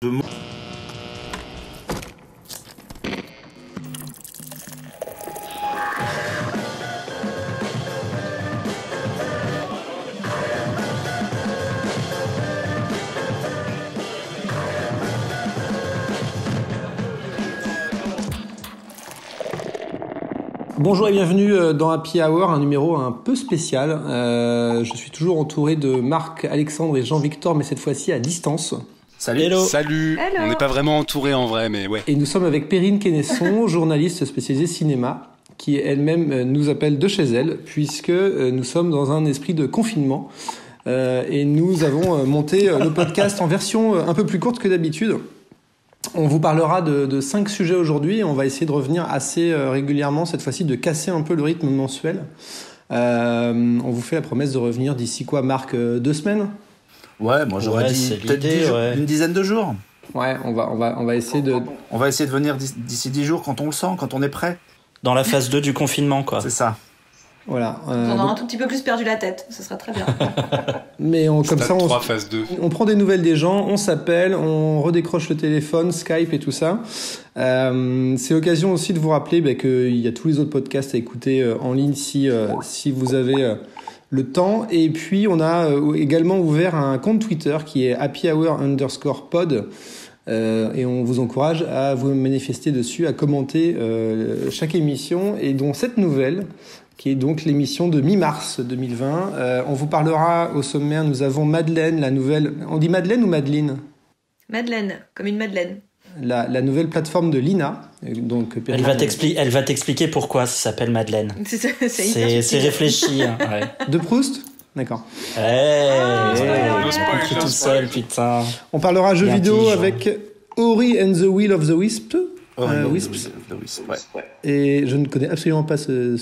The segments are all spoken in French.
de Bonjour et bienvenue dans Happy Hour, un numéro un peu spécial. Je suis toujours entouré de Marc, Alexandre et Jean-Victor, mais cette fois-ci à distance. Salut. Hello. Salut. Hello. On n'est pas vraiment entouré en vrai, mais ouais. Et nous sommes avec Perrine Quesnesson, journaliste spécialisée cinéma, qui elle-même nous appelle de chez elle, puisque nous sommes dans un esprit de confinement. Et nous avons monté le podcast en version un peu plus courte que d'habitude. On vous parlera de 5 sujets aujourd'hui et on va essayer de revenir assez régulièrement, cette fois-ci de casser un peu le rythme mensuel. On vous fait la promesse de revenir d'ici quoi, Marc, 2 semaines ? Ouais, moi j'aurais dit peut-être une dizaine de jours. Ouais, on va essayer de... On va essayer de venir d'ici 10 jours quand on le sent, quand on est prêt. Dans la phase 2 du confinement, quoi. C'est ça. Voilà. On aura un tout petit peu plus perdu la tête, ce sera très bien. Mais comme ça, phase 2. On prend des nouvelles des gens, on s'appelle, on redécroche le téléphone, Skype et tout ça. C'est l'occasion aussi de vous rappeler qu'il y a tous les autres podcasts à écouter en ligne si vous avez le temps. Et puis, on a également ouvert un compte Twitter qui est happyhour_pod. Et on vous encourage à vous manifester dessus, à commenter chaque émission, et dont cette nouvelle, qui est donc l'émission de mi-mars 2020. On vous parlera au sommaire, nous avons Madeleine, la nouvelle... On dit Madeleine ou Madeline ? Madeleine, comme une madeleine. La nouvelle plateforme de Lina. Donc, elle va t'expliquer pourquoi ça s'appelle Madeleine. C'est réfléchi. Hein, ouais. De Proust ? D'accord. Écrit tout seul, putain. On parlera jeux vidéo avec Ori and the Will of the Wisp. Wisps. Ouais. Et je ne connais absolument pas ce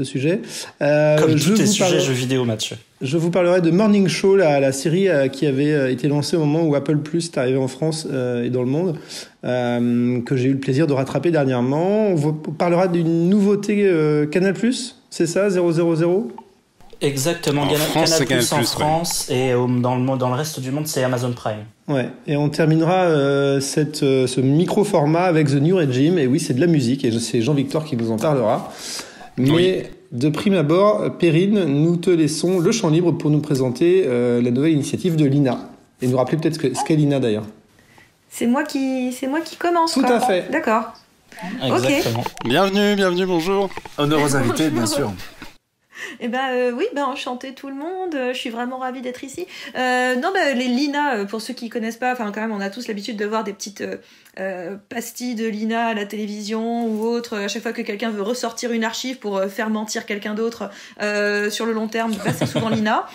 sujet. Comme tous tes sujets jeux vidéo, Mathieu. Je vous parlerai de Morning Show, la série qui avait été lancée au moment où Apple Plus est arrivé en France et dans le monde, que j'ai eu le plaisir de rattraper dernièrement. On vous parlera d'une nouveauté Canal Plus, c'est ça, 000 ? Exactement, Canal Plus en France, ouais. Et dans le reste du monde, c'est Amazon Prime. Ouais, et on terminera ce micro-format avec The New Regime, et oui, c'est de la musique, et c'est Jean-Victor qui nous en parlera. Mais oui. De prime abord, Perrine, nous te laissons le champ libre pour nous présenter la nouvelle initiative de Lina, et nous rappeler peut-être ce qu'est Lina d'ailleurs. C'est moi qui commence. Tout à fait. D'accord. Exactement. Okay. Bienvenue, bonjour. Honneur aux invités, bien sûr. Eh oui, enchanté tout le monde. Je suis vraiment ravie d'être ici. Les Lina, pour ceux qui connaissent pas, enfin quand même, on a tous l'habitude de voir des petites pastilles de Lina à la télévision ou autre. À chaque fois que quelqu'un veut ressortir une archive pour faire mentir quelqu'un d'autre sur le long terme, c'est souvent Lina.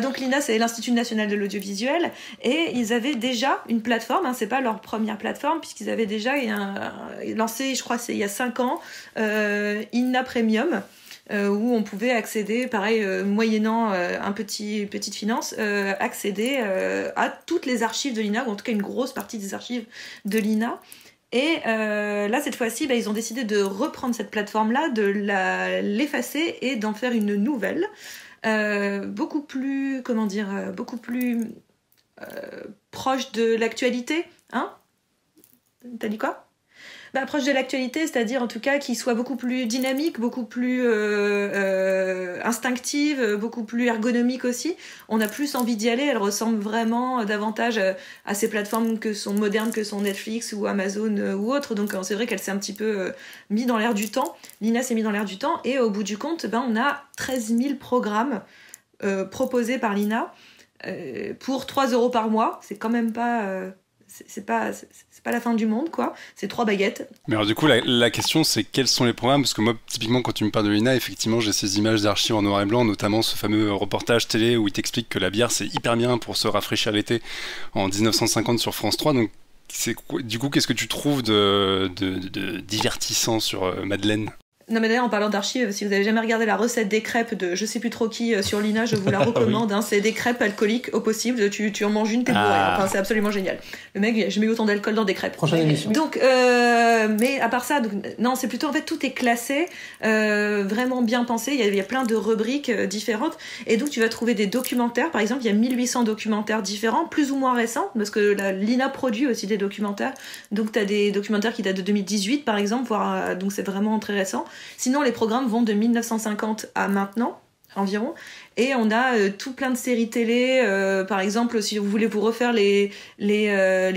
Donc Lina, c'est l'Institut national de l'audiovisuel, et ils avaient déjà une plateforme. C'est pas leur première plateforme puisqu'ils avaient déjà lancé, je crois, c'est il y a 5 ans, Inna Premium. Où on pouvait accéder, pareil, moyennant petite finance, accéder à toutes les archives de l'INA, ou en tout cas une grosse partie des archives de l'INA. Et là, cette fois-ci, ils ont décidé de reprendre cette plateforme-là, de l'effacer et d'en faire une nouvelle, beaucoup plus proche de l'actualité. Hein ? T'as dit quoi ? Proche de l'actualité, c'est-à-dire en tout cas qu'il soit beaucoup plus dynamique, beaucoup plus instinctive, beaucoup plus ergonomique aussi. On a plus envie d'y aller, elle ressemble vraiment davantage à ces plateformes que sont modernes, que sont Netflix ou Amazon ou autres. Donc c'est vrai qu'elle s'est un petit peu mis dans l'air du temps. Lina s'est mis dans l'air du temps, et au bout du compte, on a 13 000 programmes proposés par Lina pour 3 € par mois. C'est quand même pas... C'est pas la fin du monde, quoi. C'est 3 baguettes. Mais alors du coup, la question, c'est quels sont les programmes ? Parce que moi, typiquement, quand tu me parles de Lina, effectivement, j'ai ces images d'archives en noir et blanc, notamment ce fameux reportage télé où il t'explique que la bière, c'est hyper bien pour se rafraîchir l'été en 1950 sur France 3. Donc, du coup, qu'est-ce que tu trouves de divertissant sur Madeleine ? Non mais d'ailleurs en parlant d'archives, si vous avez jamais regardé la recette des crêpes de je sais plus trop qui sur l'INA, je vous la recommande. Oui. C'est des crêpes alcooliques au possible. Tu en manges une, t'es bourré. Enfin, c'est absolument génial. Le mec, il a jamais eu autant d'alcool dans des crêpes. Prochaine émission. Donc, mais à part ça, donc, non, c'est plutôt en fait tout est classé, vraiment bien pensé. Il y a plein de rubriques différentes, et donc tu vas trouver des documentaires. Par exemple, il y a 1800 documentaires différents, plus ou moins récents, parce que l'INA produit aussi des documentaires. Donc t'as des documentaires qui datent de 2018 par exemple, voire donc c'est vraiment très récent. Sinon, les programmes vont de 1950 à maintenant, environ. Et on a tout plein de séries télé. Par exemple, si vous voulez vous refaire les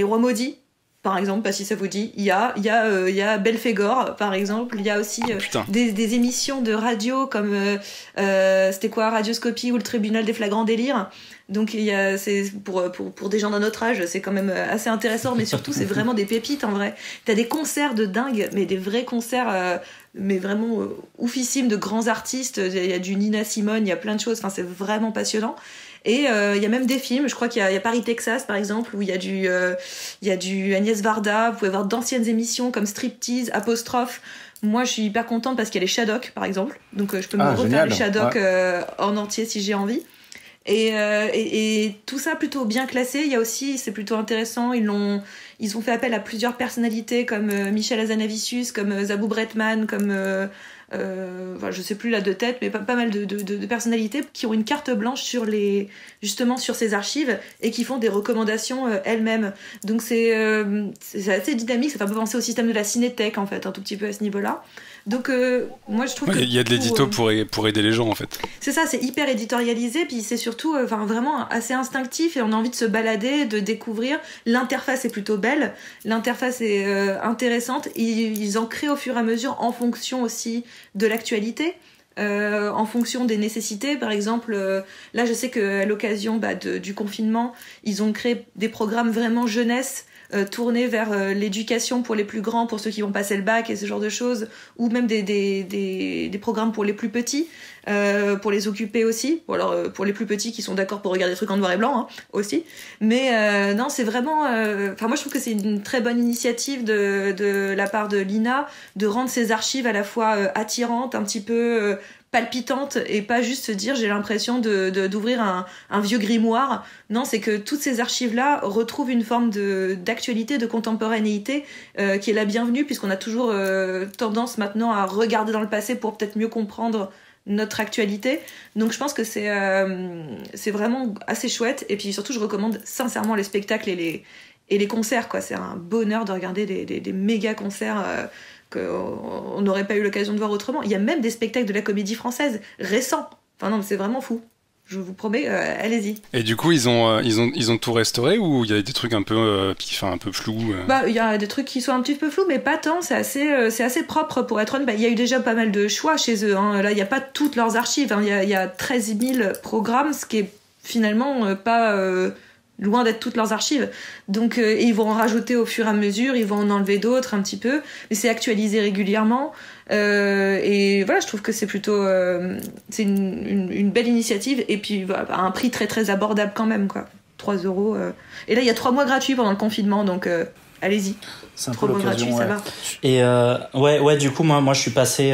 Rois Maudits, par exemple, pas si ça vous dit, il y a Belphégor, par exemple. Il y a aussi des émissions de radio comme c'était quoi, Radioscopie ou le Tribunal des flagrants délires. Donc c'est pour des gens de notre âge, c'est quand même assez intéressant, mais surtout c'est vraiment des pépites en vrai. T'as des concerts de dingue, mais des vrais concerts, mais vraiment oufissimes, de grands artistes. Il y a du Nina Simone, il y a plein de choses. Enfin, c'est vraiment passionnant. Et il y a même des films. Je crois qu'il y a Paris Texas par exemple, où il y a du Agnès Varda. Vous pouvez voir d'anciennes émissions comme Striptease, Apostrophe. Moi, je suis hyper contente parce qu'il y a les Shadocks par exemple. Donc je peux me refaire génial. Les Shadocks en entier si j'ai envie. Et tout ça plutôt bien classé. Il y a aussi, c'est plutôt intéressant, ils ont fait appel à plusieurs personnalités comme Michel Hazanavicius, comme Zabou Bretman, comme je sais plus là de tête, mais pas mal de personnalités qui ont une carte blanche sur ces archives et qui font des recommandations elles-mêmes. Donc c'est assez dynamique, ça fait un peu penser au système de la Cinétech en fait, un tout petit peu à ce niveau-là. Donc moi je trouve il y a de l'édito pour aider les gens en fait. C'est ça, c'est hyper éditorialisé, puis c'est surtout vraiment assez instinctif et on a envie de se balader, de découvrir. L'interface est plutôt belle, l'interface est intéressante, ils en créent au fur et à mesure en fonction aussi de l'actualité. En fonction des nécessités, par exemple là je sais qu'à l'occasion du confinement ils ont créé des programmes vraiment jeunesse tournés vers l'éducation pour les plus grands, pour ceux qui vont passer le bac et ce genre de choses, ou même des programmes pour les plus petits, pour les occuper aussi, ou alors pour les plus petits qui sont d'accord pour regarder des trucs en noir et blanc aussi, mais non c'est vraiment moi je trouve que c'est une très bonne initiative de la part de l'INA de rendre ces archives à la fois attirantes, un petit peu palpitante, et pas juste se dire j'ai l'impression d'ouvrir un vieux grimoire. Non, c'est que toutes ces archives-là retrouvent une forme d'actualité, de contemporanéité qui est la bienvenue, puisqu'on a toujours tendance maintenant à regarder dans le passé pour peut-être mieux comprendre notre actualité. Donc je pense que c'est vraiment assez chouette, et puis surtout je recommande sincèrement les spectacles et les concerts, quoi. C'est un bonheur de regarder des méga concerts qu'on n'aurait pas eu l'occasion de voir autrement. Il y a même des spectacles de la Comédie Française récents. Enfin non, mais c'est vraiment fou. Je vous promets, allez-y. Et du coup, ils ont tout restauré, ou il y a des trucs un peu flous il y a des trucs qui sont un petit peu flous, mais pas tant. C'est assez propre pour être honnête. Il y a eu déjà pas mal de choix chez eux. Là, il n'y a pas toutes leurs archives. Il y a 13 000 programmes, ce qui est finalement pas loin d'être toutes leurs archives. Donc ils vont en rajouter au fur et à mesure, ils vont en enlever d'autres un petit peu, mais c'est actualisé régulièrement. Et voilà, je trouve que c'est plutôt c'est une belle initiative, et puis à un prix très très abordable quand même, quoi. 3 €. Et là il y a 3 mois gratuits pendant le confinement, donc allez-y. C'est un peu l'occasion, ça va. Et ouais, du coup moi je suis passé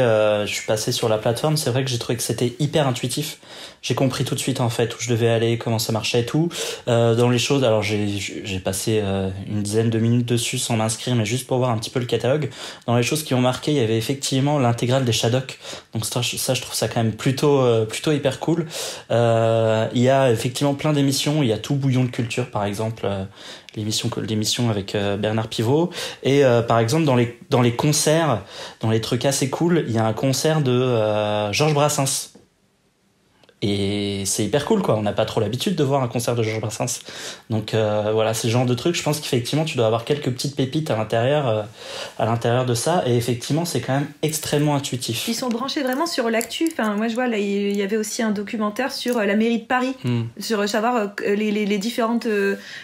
sur la plateforme. C'est vrai que j'ai trouvé que c'était hyper intuitif. J'ai compris tout de suite en fait où je devais aller, comment ça marchait et tout. Dans les choses, alors j'ai passé une dizaine de minutes dessus sans m'inscrire, mais juste pour voir un petit peu le catalogue. Dans les choses qui m'ont marqué, il y avait effectivement l'intégrale des Shadocks. Donc ça je trouve ça quand même plutôt hyper cool. Il y a effectivement plein d'émissions. Il y a tout Bouillon de culture par exemple. L'émission avec Bernard Pivot, et par exemple dans les concerts, dans les trucs assez cool, il y a un concert de Georges Brassens, et c'est hyper cool, quoi. On n'a pas trop l'habitude de voir un concert de Georges Brassens, donc voilà, c'est ce genre de truc. Je pense qu'effectivement tu dois avoir quelques petites pépites à l'intérieur de ça, et effectivement c'est quand même extrêmement intuitif. Ils sont branchés vraiment sur l'actu. Enfin, moi je vois là il y avait aussi un documentaire sur la mairie de Paris, sur savoir les différentes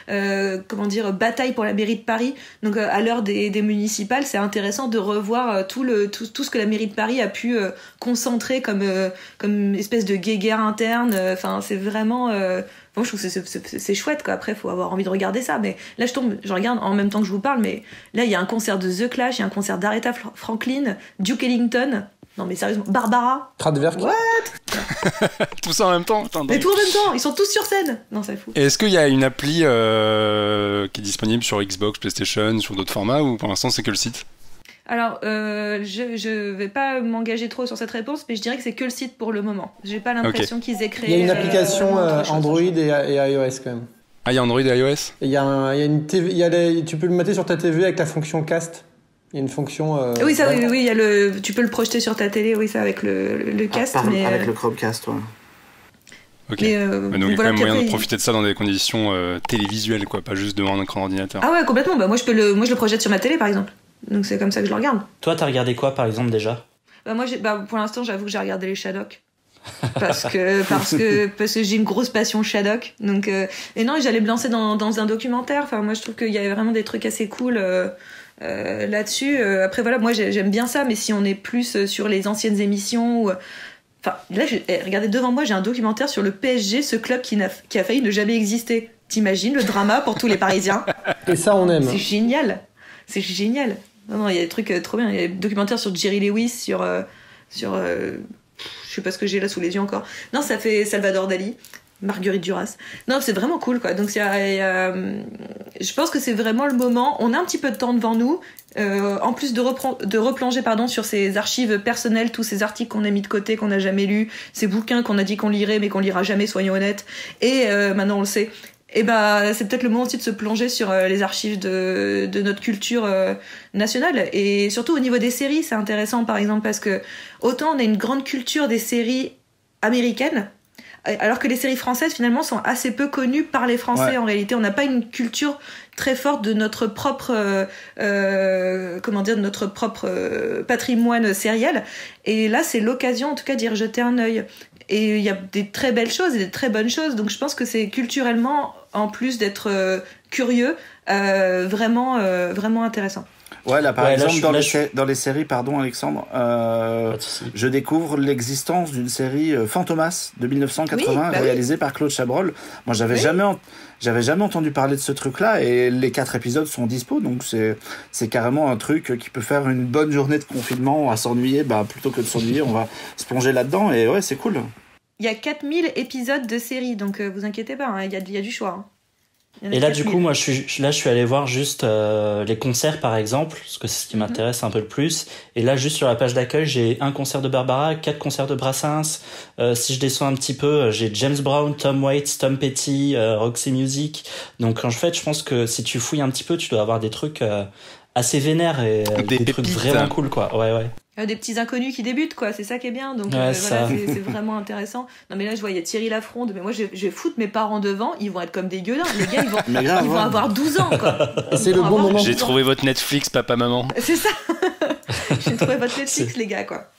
batailles pour la mairie de Paris. Donc à l'heure des municipales, c'est intéressant de revoir tout ce que la mairie de Paris a pu concentrer comme espèce de guéguerre interne. Enfin c'est vraiment moi je trouve que c'est chouette, quoi. Après faut avoir envie de regarder ça, mais là je regarde en même temps que je vous parle, mais là il y a un concert de The Clash, il y a un concert d'Aretha Franklin, Duke Ellington. Non mais sérieusement, Barbara. Kraftwerk. What? Tout ça en même temps. Mais tout en même temps, ils sont tous sur scène. Non, c'est fou. Et est-ce qu'il y a une appli qui est disponible sur Xbox, PlayStation, sur d'autres formats, ou pour l'instant c'est que le site? Alors, je vais pas m'engager trop sur cette réponse, mais je dirais que c'est que le site pour le moment. J'ai pas l'impression qu'ils aient créé. Il y a une application Android et iOS quand même. Ah, il y a Android et iOS? Il y a une TV, tu peux le mater sur ta TV avec la fonction cast. Il y a une fonction. Oui, ça, oui, il y a tu peux le projeter sur ta télé, oui, ça avec le cast. Avec le Chromecast, ouais. Ok. Mais donc il y a quand même moyen de profiter de ça dans des conditions télévisuelles, quoi, pas juste devant un écran d'ordinateur. Ah ouais, complètement. Bah, moi, je le projette sur ma télé, par exemple. Donc c'est comme ça que je le regarde. Toi, t'as regardé quoi, par exemple, déjà? Moi, pour l'instant, j'avoue que j'ai regardé les Shadok. parce que j'ai une grosse passion Shadok. Donc, et non, j'allais me lancer dans un documentaire. Enfin, moi, je trouve qu'il y avait vraiment des trucs assez cool là-dessus. Après, voilà, moi, j'aime bien ça, mais si on est plus sur les anciennes émissions ou... Enfin, là, regardez, devant moi, j'ai un documentaire sur le PSG, ce club qui a failli ne jamais exister. T'imagines le drama pour tous les Parisiens? Et ça, on aime. C'est génial. C'est génial. Non, il y a des trucs trop bien. Il y a des documentaires sur Jerry Lewis, sur je sais pas ce que j'ai là sous les yeux encore. Non, ça fait Salvador Dali, Marguerite Duras. Non, c'est vraiment cool, quoi. Donc, je pense que c'est vraiment le moment. On a un petit peu de temps devant nous. En plus de replonger sur ces archives personnelles, tous ces articles qu'on a mis de côté, qu'on n'a jamais lus, ces bouquins qu'on a dit qu'on lirait, mais qu'on lira jamais, soyons honnêtes. Et maintenant, on le sait. Et c'est peut-être le moment aussi de se plonger sur les archives de notre culture nationale. Et surtout au niveau des séries, c'est intéressant, par exemple, parce que autant on a une grande culture des séries américaines, alors que les séries françaises, finalement, sont assez peu connues par les Français. Ouais. En réalité, on n'a pas une culture très forte de notre propre patrimoine sériel. Et là, c'est l'occasion, en tout cas, d'y rejeter un œil. Et il y a des très belles choses et des très bonnes choses. Donc, je pense que c'est culturellement, en plus d'être curieux, vraiment intéressant. Ouais, là, par exemple, dans les séries, pardon, Alexandre, je découvre l'existence d'une série Fantomas de 1980, réalisée par Claude Chabrol. Moi, j'avais jamais entendu parler de ce truc-là, et les 4 épisodes sont dispo, donc c'est carrément un truc qui peut faire une bonne journée de confinement à s'ennuyer. Plutôt que de s'ennuyer, on va se plonger là-dedans, et ouais, c'est cool. Il y a 4000 épisodes de série, donc vous inquiétez pas, il y a du choix. Et là, du coup, moi, je suis allé voir juste les concerts, par exemple, parce que c'est ce qui m'intéresse un peu le plus. Et là, juste sur la page d'accueil, j'ai un concert de Barbara, 4 concerts de Brassens. Si je descends un petit peu, j'ai James Brown, Tom Waits, Tom Petty, Roxy Music. Donc, en fait, je pense que si tu fouilles un petit peu, tu dois avoir des trucs assez vénères et des trucs vraiment cool, quoi. Ouais. Des petits inconnus qui débutent, quoi, c'est ça qui est bien, donc voilà, c'est vraiment intéressant. Non mais là je vois, il y a Thierry Lafronde, mais moi je vais foutre mes parents devant, ils vont être comme des gueulins, les gars ils vont avoir 12 ans, quoi. C'est le bon moment. J'ai trouvé votre Netflix, papa, maman. C'est ça. J'ai trouvé votre Netflix, les gars, quoi.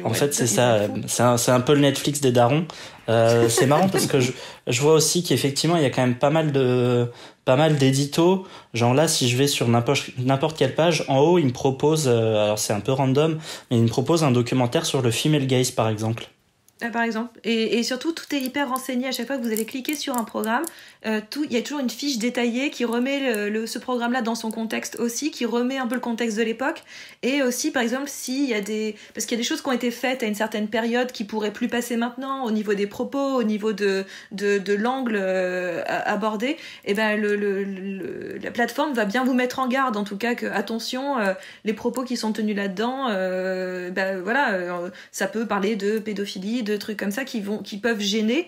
En fait, c'est ça, c'est un peu le Netflix des darons. C'est marrant parce que je vois aussi qu'effectivement il y a quand même pas mal d'éditos. Genre là, si je vais sur n'importe quelle page, en haut, il me propose, alors c'est un peu random, mais il me propose un documentaire sur le female gaze, par exemple. Par exemple. Et surtout, tout est hyper renseigné. À chaque fois que vous allez cliquer sur un programme, il y a toujours une fiche détaillée qui remet ce programme-là dans son contexte aussi, qui remet un peu le contexte de l'époque. Et aussi, par exemple, parce qu'il y a des choses qui ont été faites à une certaine période qui pourraient plus passer maintenant, au niveau des propos, au niveau de l'angle abordé, et la plateforme va bien vous mettre en garde, en tout cas, que attention, les propos qui sont tenus là-dedans, ça peut parler de pédophilie, de trucs comme ça qui peuvent gêner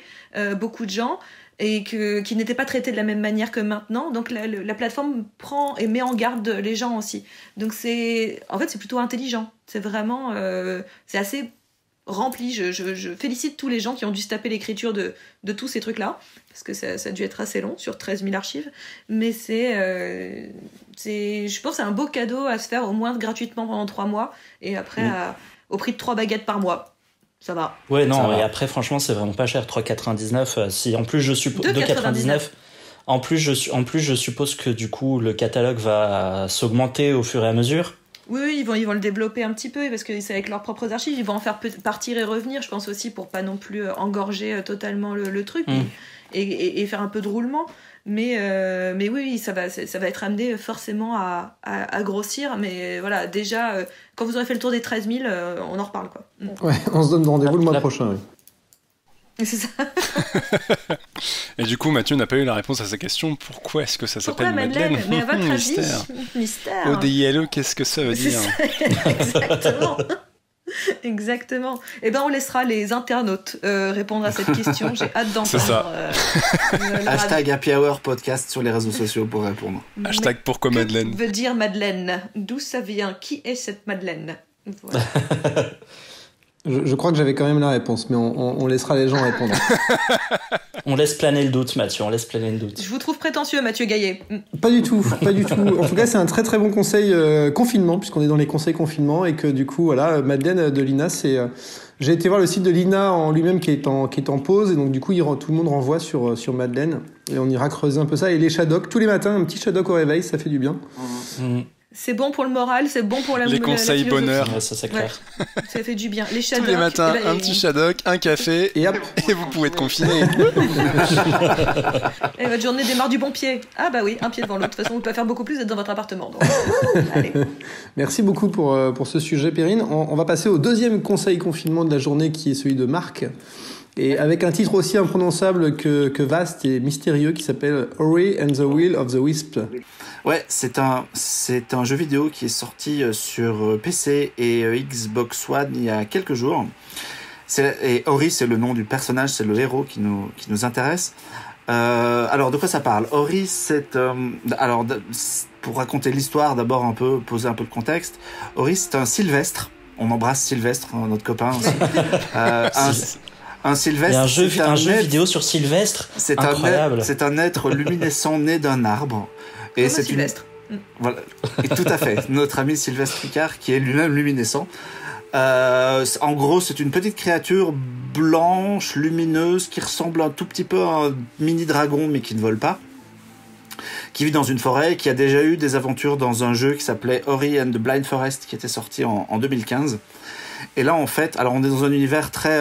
beaucoup de gens et qui n'étaient pas traités de la même manière que maintenant. Donc la plateforme prend et met en garde les gens aussi. Donc c'est plutôt intelligent. C'est vraiment c'est assez rempli. Je félicite tous les gens qui ont dû se taper l'écriture de tous ces trucs-là, parce que ça a dû être assez long sur 13 000 archives. Mais je pense que c'est un beau cadeau à se faire au moins gratuitement pendant 3 mois et après au prix de 3 baguettes par mois. Ça va. Ouais, non, et après, franchement, c'est vraiment pas cher. 3,99. Si en plus, 2,99. En plus, je suppose que du coup, le catalogue va s'augmenter au fur et à mesure. Oui, ils vont le développer un petit peu parce que c'est avec leurs propres archives. Ils vont en faire partir et revenir, je pense aussi, pour pas non plus engorger totalement le truc et faire un peu de roulement. Mais oui, ça va être amené forcément à grossir. Mais voilà, déjà, quand vous aurez fait le tour des 13 000, on en reparle, quoi. Ouais, on se donne rendez-vous le mois prochain, oui. C'est ça. Et du coup, Mathieu n'a pas eu la réponse à sa question. Pourquoi est-ce que ça s'appelle Madeleine? Mais à votre avis, mystère. ODILE, qu'est-ce que ça veut dire? Exactement. Exactement. Eh ben, on laissera les internautes répondre à cette question. J'ai hâte d'entendre. C'est ça. Hashtag Happy Hour Podcast sur les réseaux sociaux pour répondre. Hashtag pourquoi Madeleine? Que veut dire Madeleine? D'où ça vient? Qui est cette Madeleine? Voilà. Je crois que j'avais quand même la réponse, mais on laissera les gens répondre. On laisse planer le doute, Mathieu, on laisse planer le doute. Je vous trouve prétentieux, Mathieu Gaillet. Pas du tout. En tout cas, c'est un très très bon conseil confinement, puisqu'on est dans les conseils confinement, et que du coup, voilà, Madeleine de l'INA, c'est... J'ai été voir le site de l'INA en lui-même qui est en pause, et donc du coup, tout le monde renvoie sur Madeleine, et on ira creuser un peu ça. Et les Shadocks, tous les matins, un petit Shadok au réveil, ça fait du bien. C'est bon pour le moral, c'est bon pour les conseils la bonheur. Ouais, ça c'est clair. Ouais, ça fait du bien. Les Shadocks, tous les matins, un petit Shadok, un café, et hop, et vous pouvez être confiné. Et votre journée démarre du bon pied. Ah bah oui, un pied devant l'autre. De toute façon, vous pouvez pas faire beaucoup plus, vous êtes dans votre appartement. Donc, allez. Merci beaucoup pour ce sujet, Perrine. On va passer au deuxième conseil confinement de la journée, qui est celui de Marc. Et avec un titre aussi imprononçable que vaste et mystérieux, qui s'appelle Ori and the Will of the Wisp. Ouais, c'est un jeu vidéo qui est sorti sur PC et Xbox One il y a quelques jours. Et Ori, c'est le nom du personnage, c'est le héros qui nous intéresse. Alors, de quoi ça parle? Ori, pour raconter l'histoire, d'abord poser un peu le contexte. Ori, c'est un Sylvestre. On embrasse Sylvestre, notre copain aussi. Un Sylvestre. Il y a un jeu vidéo sur Sylvestre. Incroyable. C'est un être luminescent né d'un arbre. Et c'est Sylvestre. Voilà. Et tout à fait. Notre ami Sylvestre Picard, qui est lui-même luminescent. En gros, c'est une petite créature blanche, lumineuse, qui ressemble un tout petit peu à un mini dragon, mais qui ne vole pas. Qui vit dans une forêt, qui a déjà eu des aventures dans un jeu qui s'appelait Ori and the Blind Forest, qui était sorti en 2015. Et là, en fait, alors on est dans un univers très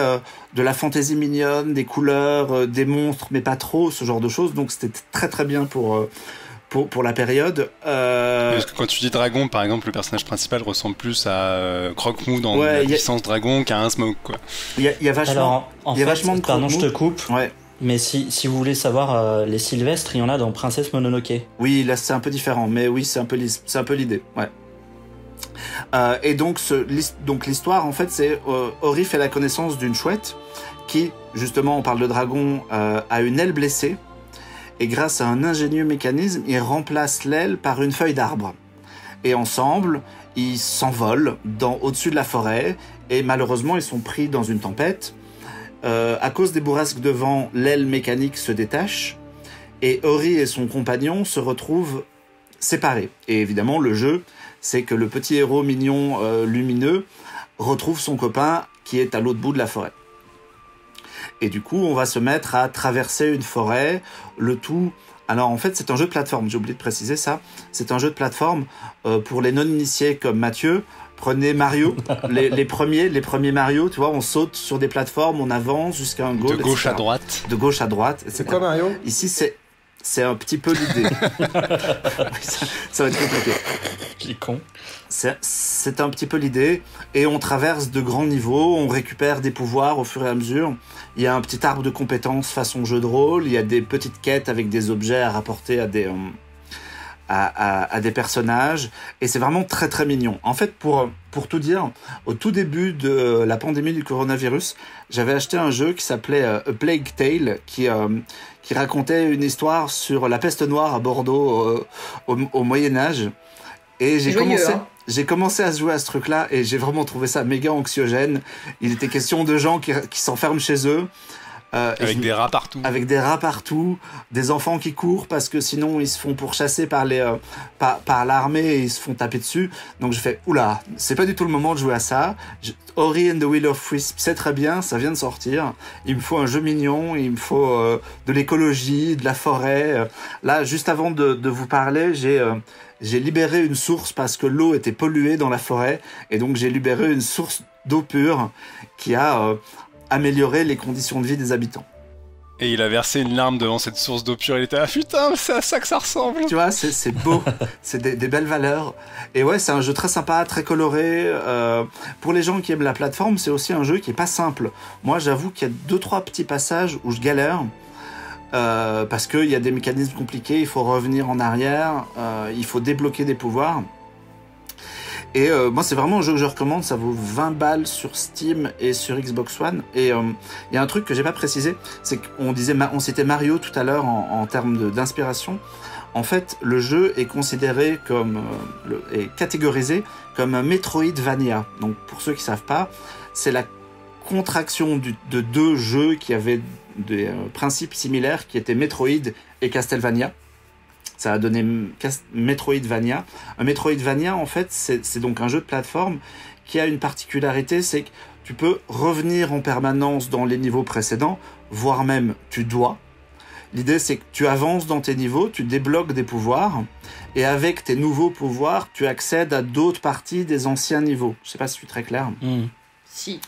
de la fantaisie mignonne, des couleurs, des monstres, mais pas trop, ce genre de choses. Donc c'était très très bien pour la période. Parce que quand tu dis dragon, par exemple, le personnage principal ressemble plus à Croque-Mou dans la puissance dragon qu'à un Smoke, quoi. Il y a vachement. Alors, vachement de pardon, je te coupe. Ouais. Mais si vous voulez savoir les Sylvestres, il y en a dans Princesse Mononoke. Oui, là c'est un peu différent, mais oui, c'est un peu l'idée. Ouais. Et donc l'histoire, en fait, c'est Ori fait la connaissance d'une chouette qui, justement, on parle de dragon, a une aile blessée. Et grâce à un ingénieux mécanisme, il remplace l'aile par une feuille d'arbre. Et ensemble, ils s'envolent au-dessus de la forêt. Et malheureusement, ils sont pris dans une tempête. À cause des bourrasques de vent, l'aile mécanique se détache. Et Ori et son compagnon se retrouvent séparés. Et évidemment, le jeu, c'est que le petit héros mignon, lumineux, retrouve son copain qui est à l'autre bout de la forêt. Et du coup, on va se mettre à traverser une forêt, le tout... Alors en fait, c'est un jeu de plateforme, j'ai oublié de préciser ça. C'est un jeu de plateforme pour les non-initiés comme Mathieu. Prenez Mario, les premiers Mario, tu vois, on saute sur des plateformes, on avance jusqu'à un goal, de gauche à droite. De gauche à droite. C'est quoi Mario? Ici, c'est un petit peu l'idée. ça va être compliqué. Qui est con. C'est un petit peu l'idée. Et on traverse de grands niveaux, on récupère des pouvoirs au fur et à mesure. Il y a un petit arbre de compétences façon jeu de rôle. Il y a des petites quêtes avec des objets à rapporter à des personnages. Et c'est vraiment très très mignon. En fait, pour tout dire, au tout début de la pandémie du coronavirus, j'avais acheté un jeu qui s'appelait A Plague Tale, qui racontait une histoire sur la peste noire à Bordeaux au Moyen-Âge. Et j'ai commencé à jouer à ce truc-là et j'ai vraiment trouvé ça méga anxiogène. Il était question de gens qui s'enferment chez eux. Avec des rats partout. Avec des rats partout, des enfants qui courent parce que sinon ils se font pourchasser par l'armée et ils se font taper dessus. Donc je fais, oula, c'est pas du tout le moment de jouer à ça. Ori and the Will of Wisp, c'est très bien, ça vient de sortir. Il me faut un jeu mignon, il me faut de l'écologie, de la forêt. Là, juste avant de vous parler, j'ai libéré une source parce que l'eau était polluée dans la forêt. Et donc j'ai libéré une source d'eau pure qui a amélioré les conditions de vie des habitants. Et il a versé une larme devant cette source d'eau pure. Il était putain, c'est à ça que ça ressemble. Tu vois, c'est beau, c'est des belles valeurs. Et ouais, c'est un jeu très sympa, très coloré. Pour les gens qui aiment la plateforme, c'est aussi un jeu qui est pas simple. Moi, j'avoue qu'il y a 2-3 petits passages où je galère. Parce qu'il y a des mécanismes compliqués, il faut revenir en arrière, il faut débloquer des pouvoirs. Et moi, c'est vraiment un jeu que je recommande. Ça vaut 20 balles sur Steam et sur Xbox One. Et il y a un truc que j'ai pas précisé, c'est qu'on citait Mario tout à l'heure en termes d'inspiration. En fait, le jeu est considéré comme est catégorisé comme un Metroidvania. Donc, pour ceux qui savent pas, c'est la contraction de 2 jeux qui avaient des principes similaires, qui étaient Metroid et Castlevania. Ça a donné Metroidvania. Un Metroidvania, en fait, c'est donc un jeu de plateforme qui a une particularité, c'est que tu peux revenir en permanence dans les niveaux précédents, voire même tu dois. L'idée, c'est que tu avances dans tes niveaux, tu débloques des pouvoirs, et avec tes nouveaux pouvoirs, tu accèdes à d'autres parties des anciens niveaux. Je sais pas si je suis très clair. Si.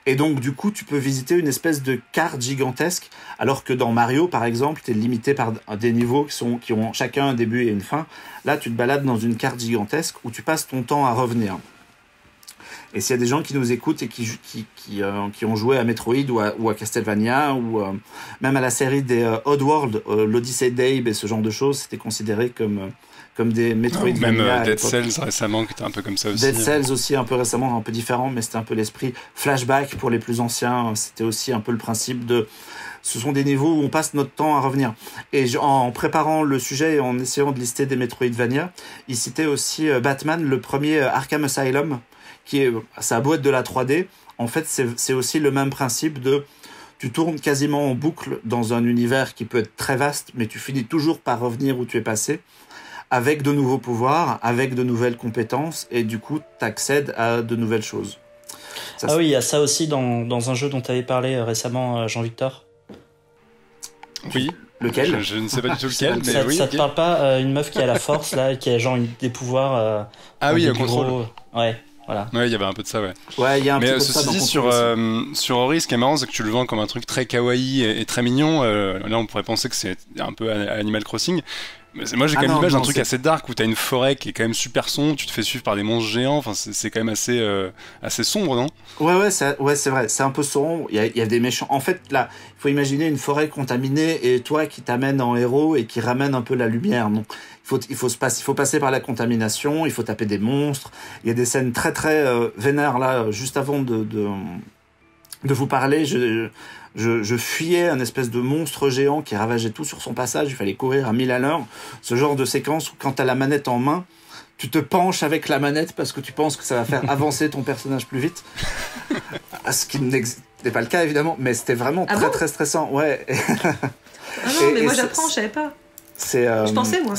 Et donc, du coup, tu peux visiter une espèce de carte gigantesque, alors que dans Mario, par exemple, tu es limité par des niveaux qui ont chacun un début et une fin. Là, tu te balades dans une carte gigantesque où tu passes ton temps à revenir. Et s'il y a des gens qui nous écoutent et qui ont joué à Metroid ou à Castlevania, ou même à la série des Oddworld, l'Odyssey d'Abe et ce genre de choses, c'était considéré comme des Metroidvania. Même Dead Cells récemment, qui était un peu comme ça aussi. Dead Cells aussi, un peu récemment, un peu différent, mais c'était un peu l'esprit. Flashback, pour les plus anciens, c'était aussi un peu le principe de... Ce sont des niveaux où on passe notre temps à revenir. Et en préparant le sujet et en essayant de lister des Metroidvania, il citait aussi Batman, le premier Arkham Asylum, ça a beau être de la 3D, en fait, c'est aussi le même principe de... Tu tournes quasiment en boucle dans un univers qui peut être très vaste, mais tu finis toujours par revenir où tu es passé, avec de nouveaux pouvoirs, avec de nouvelles compétences, et du coup, tu accèdes à de nouvelles choses. Oui, il y a ça aussi dans un jeu dont tu avais parlé récemment, Jean-Victor. Oui. Lequel ? Je ne sais pas du tout lequel, mais ça, oui. Ça te parle pas, une meuf qui a la force, là, qui a genre des pouvoirs... Ah oui, un contrôle. Ouais. Voilà. Ouais, il y avait un peu de ça, ouais. Ouais, il y a un peu de ça. Mais ceci dit, sur Ori, ce qui est marrant, c'est que tu le vends comme un truc très kawaii et très mignon. Là, on pourrait penser que c'est un peu Animal Crossing. Mais moi, j'ai quand même l'image d'un truc assez dark où t'as une forêt qui est quand même super sombre, tu te fais suivre par des monstres géants. Enfin, c'est quand même assez sombre, non ? Ouais, c'est vrai. C'est un peu sombre. Il y a des méchants. En fait, là, il faut imaginer une forêt contaminée et toi qui t'amène en héros et qui ramène un peu la lumière. Donc, il faut passer par la contamination. Il faut taper des monstres. Il y a des scènes très très vénères là. Juste avant de vous parler, je fuyais un espèce de monstre géant qui ravageait tout sur son passage. Il fallait courir à 1000 à l'heure. Ce genre de séquence où quand t'as la manette en main, tu te penches avec la manette parce que tu penses que ça va faire avancer ton personnage plus vite. Ce qui n'est pas le cas évidemment, mais c'était vraiment très stressant. Ouais. Ah non, mais moi j'apprends, je savais pas. Je pensais moi.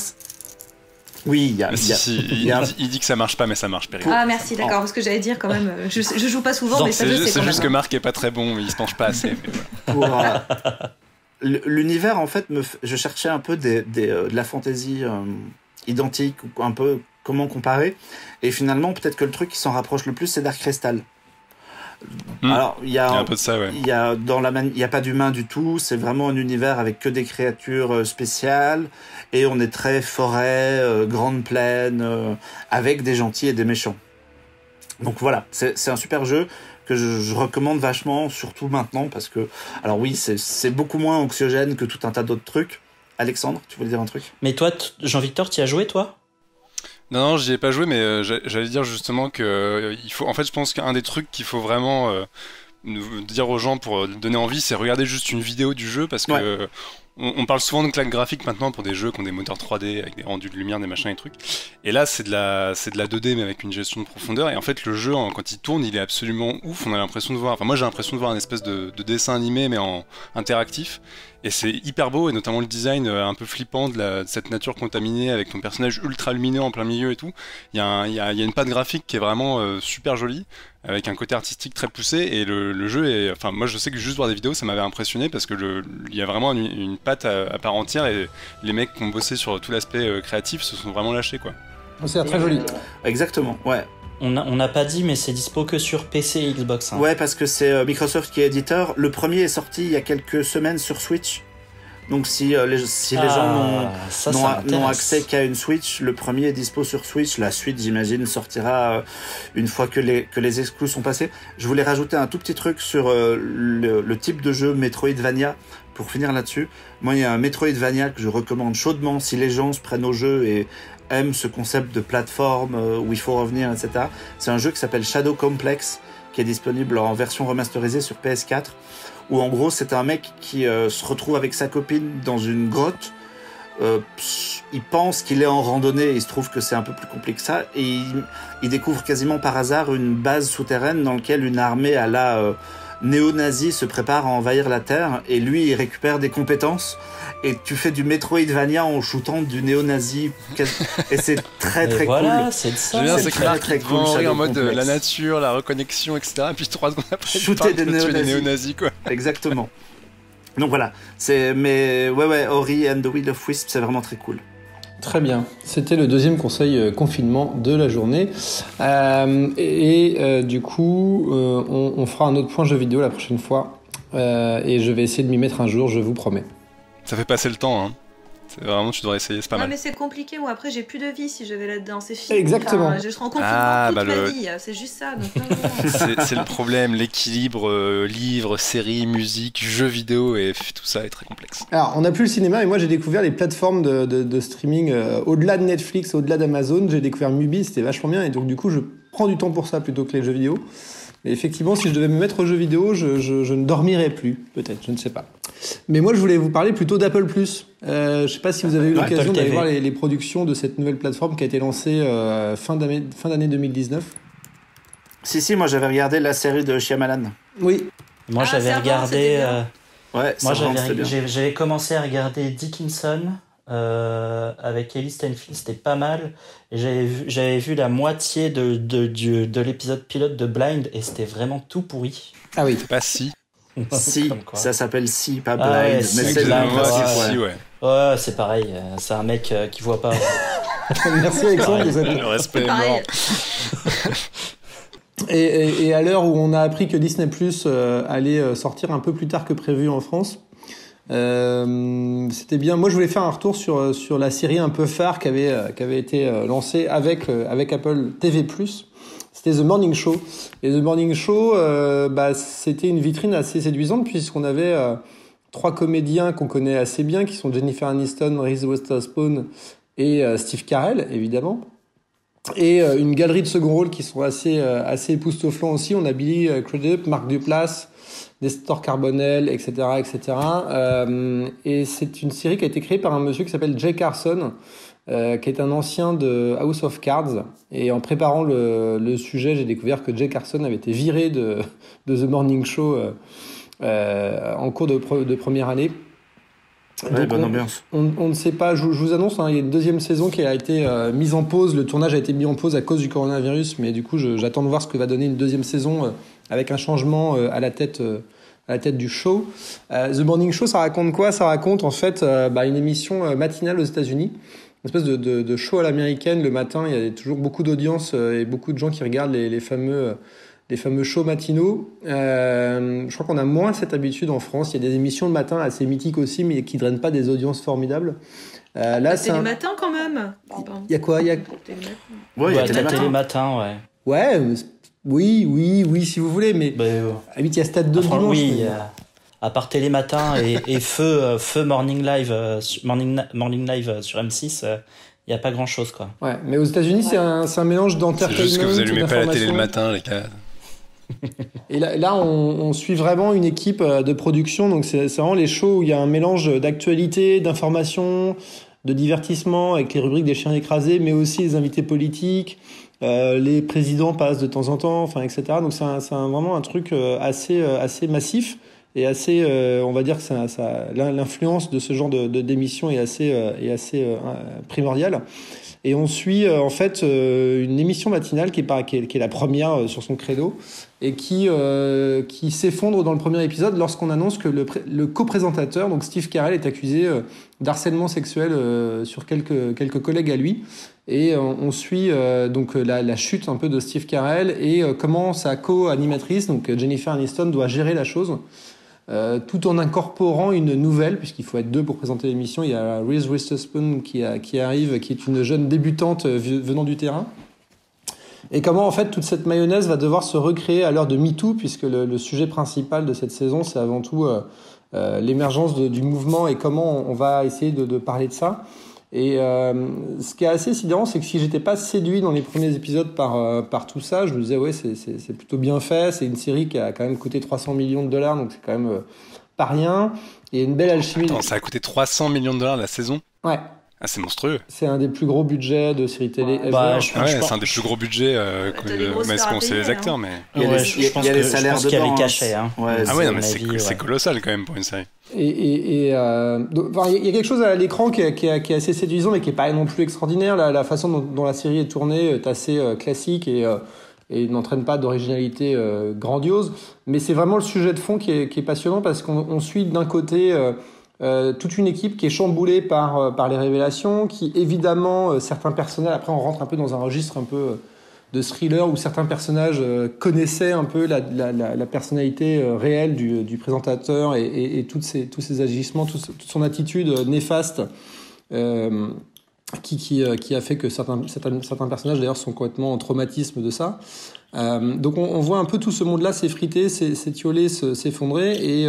Oui, il dit que ça marche pas, mais ça marche, Péri. Ah merci, d'accord, parce que j'allais dire quand même, je joue pas souvent, mais ça je sais. C'est juste que Marc est pas très bon, il se penche pas assez. Voilà. L'univers, en fait, je cherchais un peu de la fantaisie identique, ou un peu comment comparer, et finalement, peut-être que le truc qui s'en rapproche le plus, c'est Dark Crystal. Alors, il y a un peu de ça, ouais. Il y a pas d'humain du tout. C'est vraiment un univers avec que des créatures spéciales, et on est très forêt, grande plaine, avec des gentils et des méchants. Donc voilà, c'est un super jeu que je recommande vachement, surtout maintenant, parce que, alors oui, c'est beaucoup moins anxiogène que tout un tas d'autres trucs. Alexandre, tu voulais dire un truc ? Mais toi, Jean-Victor, tu y as joué, toi ? Non, j'y ai pas joué, mais j'allais dire justement que en fait, je pense qu'un des trucs qu'il faut vraiment dire aux gens pour donner envie, c'est regarder juste une vidéo du jeu, parce que on parle souvent de claque graphique maintenant pour des jeux qui ont des moteurs 3D avec des rendus de lumière, des machins et trucs. Et là, c'est de la 2D mais avec une gestion de profondeur. Et en fait, le jeu, quand il tourne, il est absolument ouf. On a l'impression de voir. Enfin, moi, j'ai l'impression de voir un espèce de dessin animé mais en interactif. Et c'est hyper beau, et notamment le design un peu flippant de cette nature contaminée avec ton personnage ultra lumineux en plein milieu et tout. Il y a une patte graphique qui est vraiment super jolie, avec un côté artistique très poussé, et le jeu est... Enfin, moi je sais que juste voir des vidéos, ça m'avait impressionné, parce que il y a vraiment une patte à part entière, et les mecs qui ont bossé sur tout l'aspect créatif se sont vraiment lâchés, quoi. C'est très joli. Exactement, ouais. On n'a pas dit, mais c'est dispo que sur PC et Xbox. Hein. Ouais, parce que c'est Microsoft qui est éditeur. Le premier est sorti il y a quelques semaines sur Switch. Donc si les gens n'ont accès qu'à une Switch, le premier est dispo sur Switch. La suite, j'imagine, sortira une fois que les exclus sont passés. Je voulais rajouter un tout petit truc sur le type de jeu Metroidvania. Pour finir là-dessus, moi, il y a un Metroidvania que je recommande chaudement si les gens se prennent au jeu et aiment ce concept de plateforme où il faut revenir, etc. C'est un jeu qui s'appelle Shadow Complex, qui est disponible en version remasterisée sur PS4, où en gros, c'est un mec qui se retrouve avec sa copine dans une grotte. Il pense qu'il est en randonnée, il se trouve que c'est un peu plus compliqué que ça, et il découvre quasiment par hasard une base souterraine dans laquelle une armée à la néo-nazi se prépare à envahir la Terre, et lui il récupère des compétences, et tu fais du Metroidvania en shootant du néo-nazi, et c'est très très voilà, cool. C'est ça. C'est très très cool. En mode la nature, la reconnexion, etc. Et puis 3 secondes après, shooter des néo-nazis, quoi. Exactement. Donc voilà, ouais, Ori and the Will of Wisp, c'est vraiment très cool. Très bien. C'était le deuxième conseil confinement de la journée. Du coup, on fera un autre point jeu vidéo la prochaine fois. Et je vais essayer de m'y mettre un jour, je vous promets. Ça fait passer le temps, hein. C'est vraiment, tu devrais essayer, c'est pas mal. Mais c'est compliqué, ou après j'ai plus de vie si je vais là-dedans, c'est fini. Exactement. Enfin, je serai en confinement toute ma vie, c'est juste ça. Donc c'est le problème, l'équilibre livres, séries, musique, jeux vidéo, et tout ça est très complexe. Alors, on n'a plus le cinéma, et moi j'ai découvert les plateformes de streaming au-delà de Netflix, au-delà d'Amazon. J'ai découvert Mubi, c'était vachement bien, et donc du coup je prends du temps pour ça plutôt que les jeux vidéo. Et effectivement, si je devais me mettre aux jeux vidéo, je ne dormirais plus, peut-être, je ne sais pas. Mais moi, je voulais vous parler plutôt d'Apple+. Je sais pas si vous avez eu l'occasion d'aller voir les productions de cette nouvelle plateforme qui a été lancée fin d'année 2019. Si, moi j'avais regardé la série de Shyamalan. Oui. Moi j'avais regardé... Ouais, j'avais commencé à regarder Dickinson avec Ellie Stanfield, c'était pas mal. Et j'avais vu la moitié de l'épisode pilote de Blind et c'était vraiment tout pourri. Ah oui. C'est pas Si. Si, ça s'appelle Si, pas Blind. Ouais, mais c'est Blind, Si, ouais. Ouais, c'est pareil. C'est un mec qui voit pas. Merci Alexandre. Le respect est mort. Et à l'heure où on a appris que Disney Plus allait sortir un peu plus tard que prévu en France, c'était bien. Moi, je voulais faire un retour sur la série un peu phare qui avait été lancée avec Apple TV+. C'était The Morning Show. Et The Morning Show, c'était une vitrine assez séduisante puisqu'on avait 3 comédiens qu'on connaît assez bien, qui sont Jennifer Aniston, Reese Witherspoon et Steve Carell, évidemment. Et une galerie de second rôle qui sont assez époustouflants aussi. On a Billy Crudup, Mark Duplass, Nestor Carbonell, etc., etc. Et c'est une série qui a été créée par un monsieur qui s'appelle Jay Carson, qui est un ancien de House of Cards. Et en préparant le sujet, j'ai découvert que Jay Carson avait été viré de The Morning Show en cours de première année. Ouais, bonne ambiance. On ne sait pas, je vous annonce, il y a une deuxième saison qui a été mise en pause. Le tournage a été mis en pause à cause du coronavirus, mais du coup, j'attends de voir ce que va donner une deuxième saison avec un changement à la tête du show. The Morning Show, ça raconte quoi ? Ça raconte en fait une émission matinale aux États-Unis, une espèce de show à l'américaine. Le matin, il y a toujours beaucoup d'audience et beaucoup de gens qui regardent les fameux shows matinaux. Je crois qu'on a moins cette habitude en France. Il y a des émissions le matin assez mythiques aussi, mais qui ne drainent pas des audiences formidables. Là, c'est les matins quand même. Il y a quoi ? Ouais, il y a Télématin, ouais. Ouais, oui, si vous voulez, mais à 8, il y a Stade 2 dimanche. Oui, à part Télématin et Feu Morning Live sur M6, il n'y a pas grand-chose, quoi. Ouais, mais aux États-Unis, c'est un mélange d'entertainment. C'est juste que vous allumez pas la télé le matin, les gars. Et là on suit vraiment une équipe de production, donc c'est vraiment les shows où il y a un mélange d'actualité, d'information, de divertissement avec les rubriques des chiens écrasés, mais aussi les invités politiques, les présidents passent de temps en temps, enfin etc. Donc c'est vraiment un truc assez massif et assez, on va dire que l'influence de ce genre d'émission est assez primordiale. Et on suit en fait une émission matinale qui est la première sur son credo et qui s'effondre dans le premier épisode lorsqu'on annonce que le co-présentateur, donc Steve Carell, est accusé d'harcèlement sexuel sur quelques collègues à lui. Et on suit donc la chute un peu de Steve Carell et comment sa co-animatrice, donc Jennifer Aniston, doit gérer la chose. Tout en incorporant une nouvelle, puisqu'il faut être deux pour présenter l'émission. Il y a Reese Witherspoon qui arrive, qui est une jeune débutante venant du terrain. Et comment en fait toute cette mayonnaise va devoir se recréer à l'heure de MeToo, puisque le sujet principal de cette saison, c'est avant tout l'émergence du mouvement et comment on va essayer de parler de ça. Et ce qui est assez sidérant, c'est que si j'étais pas séduit dans les premiers épisodes par tout ça, je me disais ouais c'est plutôt bien fait, c'est une série qui a quand même coûté 300 millions de dollars, donc c'est quand même pas rien. Et une belle alchimie. Attends, ça a coûté 300 millions de dollars la saison ? Ouais. Ah, c'est monstrueux. C'est un des plus gros budgets de série télé ever. C'est un des plus gros budgets on sait les acteurs, mais... Il y a les salaires qu'il y a les cachets. Hein. C'est colossal quand même pour une série. Il y a quelque chose à l'écran qui est assez séduisant, mais qui est pas non plus extraordinaire. La façon dont la série est tournée est assez classique et n'entraîne pas d'originalité grandiose. Mais c'est vraiment le sujet de fond qui est passionnant, parce qu'on suit d'un côté... toute une équipe qui est chamboulée par les révélations, qui évidemment certains personnages, après on rentre un peu dans un registre un peu de thriller où certains personnages connaissaient un peu la personnalité réelle du présentateur et tous ses agissements, toute son attitude néfaste qui a fait que certains personnages d'ailleurs sont complètement en traumatisme de ça. Donc on voit un peu tout ce monde-là s'effriter, s'étioler, s'effondrer, et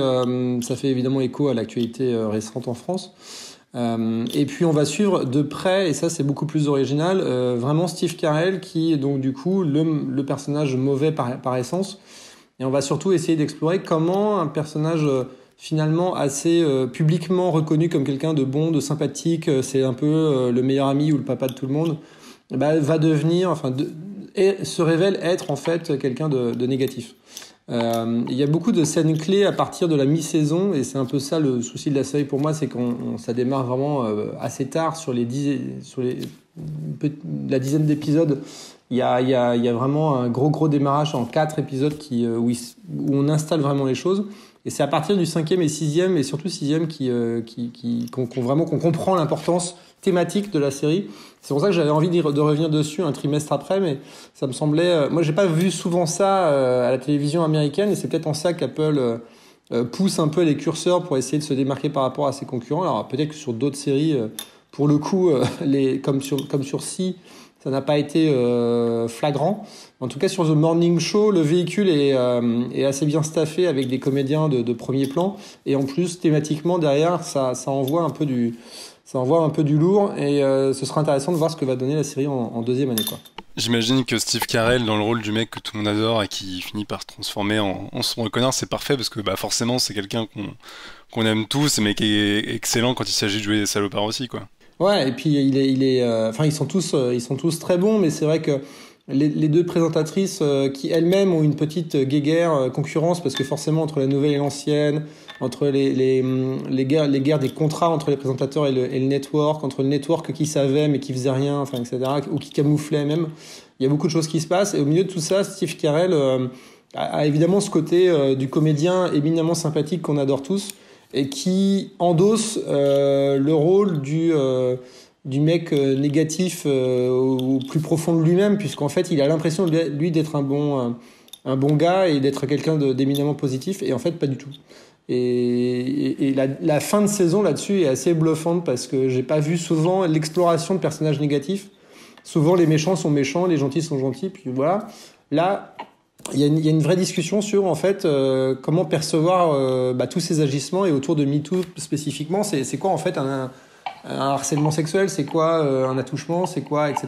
ça fait évidemment écho à l'actualité récente en France. Et puis on va suivre de près, et ça c'est beaucoup plus original, vraiment Steve Carell, qui est donc du coup le personnage mauvais par essence. Et on va surtout essayer d'explorer comment un personnage finalement assez publiquement reconnu comme quelqu'un de bon, de sympathique, c'est un peu le meilleur ami ou le papa de tout le monde, va devenir, et se révèle être en fait quelqu'un de négatif. Il y a beaucoup de scènes clés à partir de la mi-saison, et c'est un peu ça le souci de la série pour moi, c'est ça démarre vraiment assez tard sur la dizaine d'épisodes. Il y a vraiment un gros démarrage en 4 épisodes où on installe vraiment les choses. Et c'est à partir du 5e et 6e, et surtout 6e, qu'on comprend l'importance thématique de la série. C'est pour ça que j'avais envie de revenir dessus un trimestre après, mais ça me semblait... moi, j'ai pas vu souvent ça à la télévision américaine, et c'est peut-être en ça qu'Apple pousse un peu les curseurs pour essayer de se démarquer par rapport à ses concurrents. Alors peut-être que sur d'autres séries, pour le coup, comme sur Si, ça n'a pas été flagrant. En tout cas, sur The Morning Show, le véhicule est assez bien staffé avec des comédiens de premier plan. Et en plus, thématiquement, derrière, ça envoie un peu du lourd. Et ce sera intéressant de voir ce que va donner la série en deuxième année, quoi. J'imagine que Steve Carell, dans le rôle du mec que tout le monde adore et qui finit par se transformer en son connard, c'est parfait, parce que forcément, c'est quelqu'un qu'on aime tous, mais qui est excellent quand il s'agit de jouer des salopards aussi, quoi. Ouais, et puis ils sont tous très bons, mais c'est vrai que les deux présentatrices qui elles-mêmes ont une petite guéguerre concurrence, parce que forcément entre la nouvelle et l'ancienne, entre les guerres des contrats entre les présentateurs et le network, entre le network qui savait mais qui faisait rien, etc., ou qui camouflait même, il y a beaucoup de choses qui se passent, et au milieu de tout ça, Steve Carell a évidemment ce côté du comédien éminemment sympathique qu'on adore tous, et qui endosse le rôle du mec négatif au plus profond de lui-même, puisqu'en fait il a l'impression lui d'être un bon gars et d'être quelqu'un d'éminemment positif, et en fait pas du tout. Et la fin de saison là-dessus est assez bluffante, parce que j'ai pas vu souvent l'exploration de personnages négatifs. Souvent les méchants sont méchants, les gentils sont gentils, puis voilà. Là, il y a une vraie discussion sur en fait comment percevoir tous ces agissements, et autour de MeToo spécifiquement, c'est quoi en fait un harcèlement sexuel, c'est quoi un attouchement, c'est quoi, etc.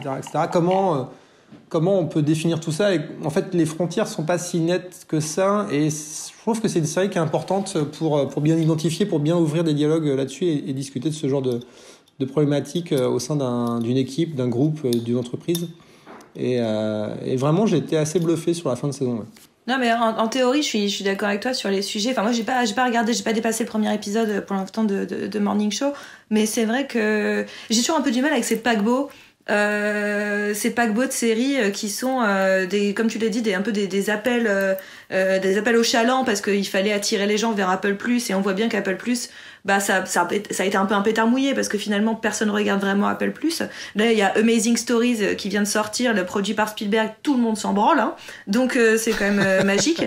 Comment on peut définir tout ça, et en fait les frontières sont pas si nettes que ça, et je trouve que c'est une série qui est importante pour bien identifier, pour bien ouvrir des dialogues là-dessus, et discuter de ce genre de problématiques au sein d'une équipe, d'un groupe, d'une entreprise. Et vraiment, j'ai été assez bluffé sur la fin de saison. Ouais. Non, mais en théorie, je suis d'accord avec toi sur les sujets. Enfin, moi, j'ai pas regardé, j'ai pas dépassé le premier épisode pour l'instant de Morning Show. Mais c'est vrai que j'ai toujours un peu du mal avec ces paquebots ces paquebots de séries qui sont comme tu l'as dit, des appels au chaland parce qu'il fallait attirer les gens vers Apple+, et on voit bien qu'Apple+, ça a été un peu un pétard mouillé parce que finalement personne regarde vraiment Apple+. Là il y a Amazing Stories qui vient de sortir, le produit par Spielberg, tout le monde s'en branle, hein. Donc c'est quand même magique.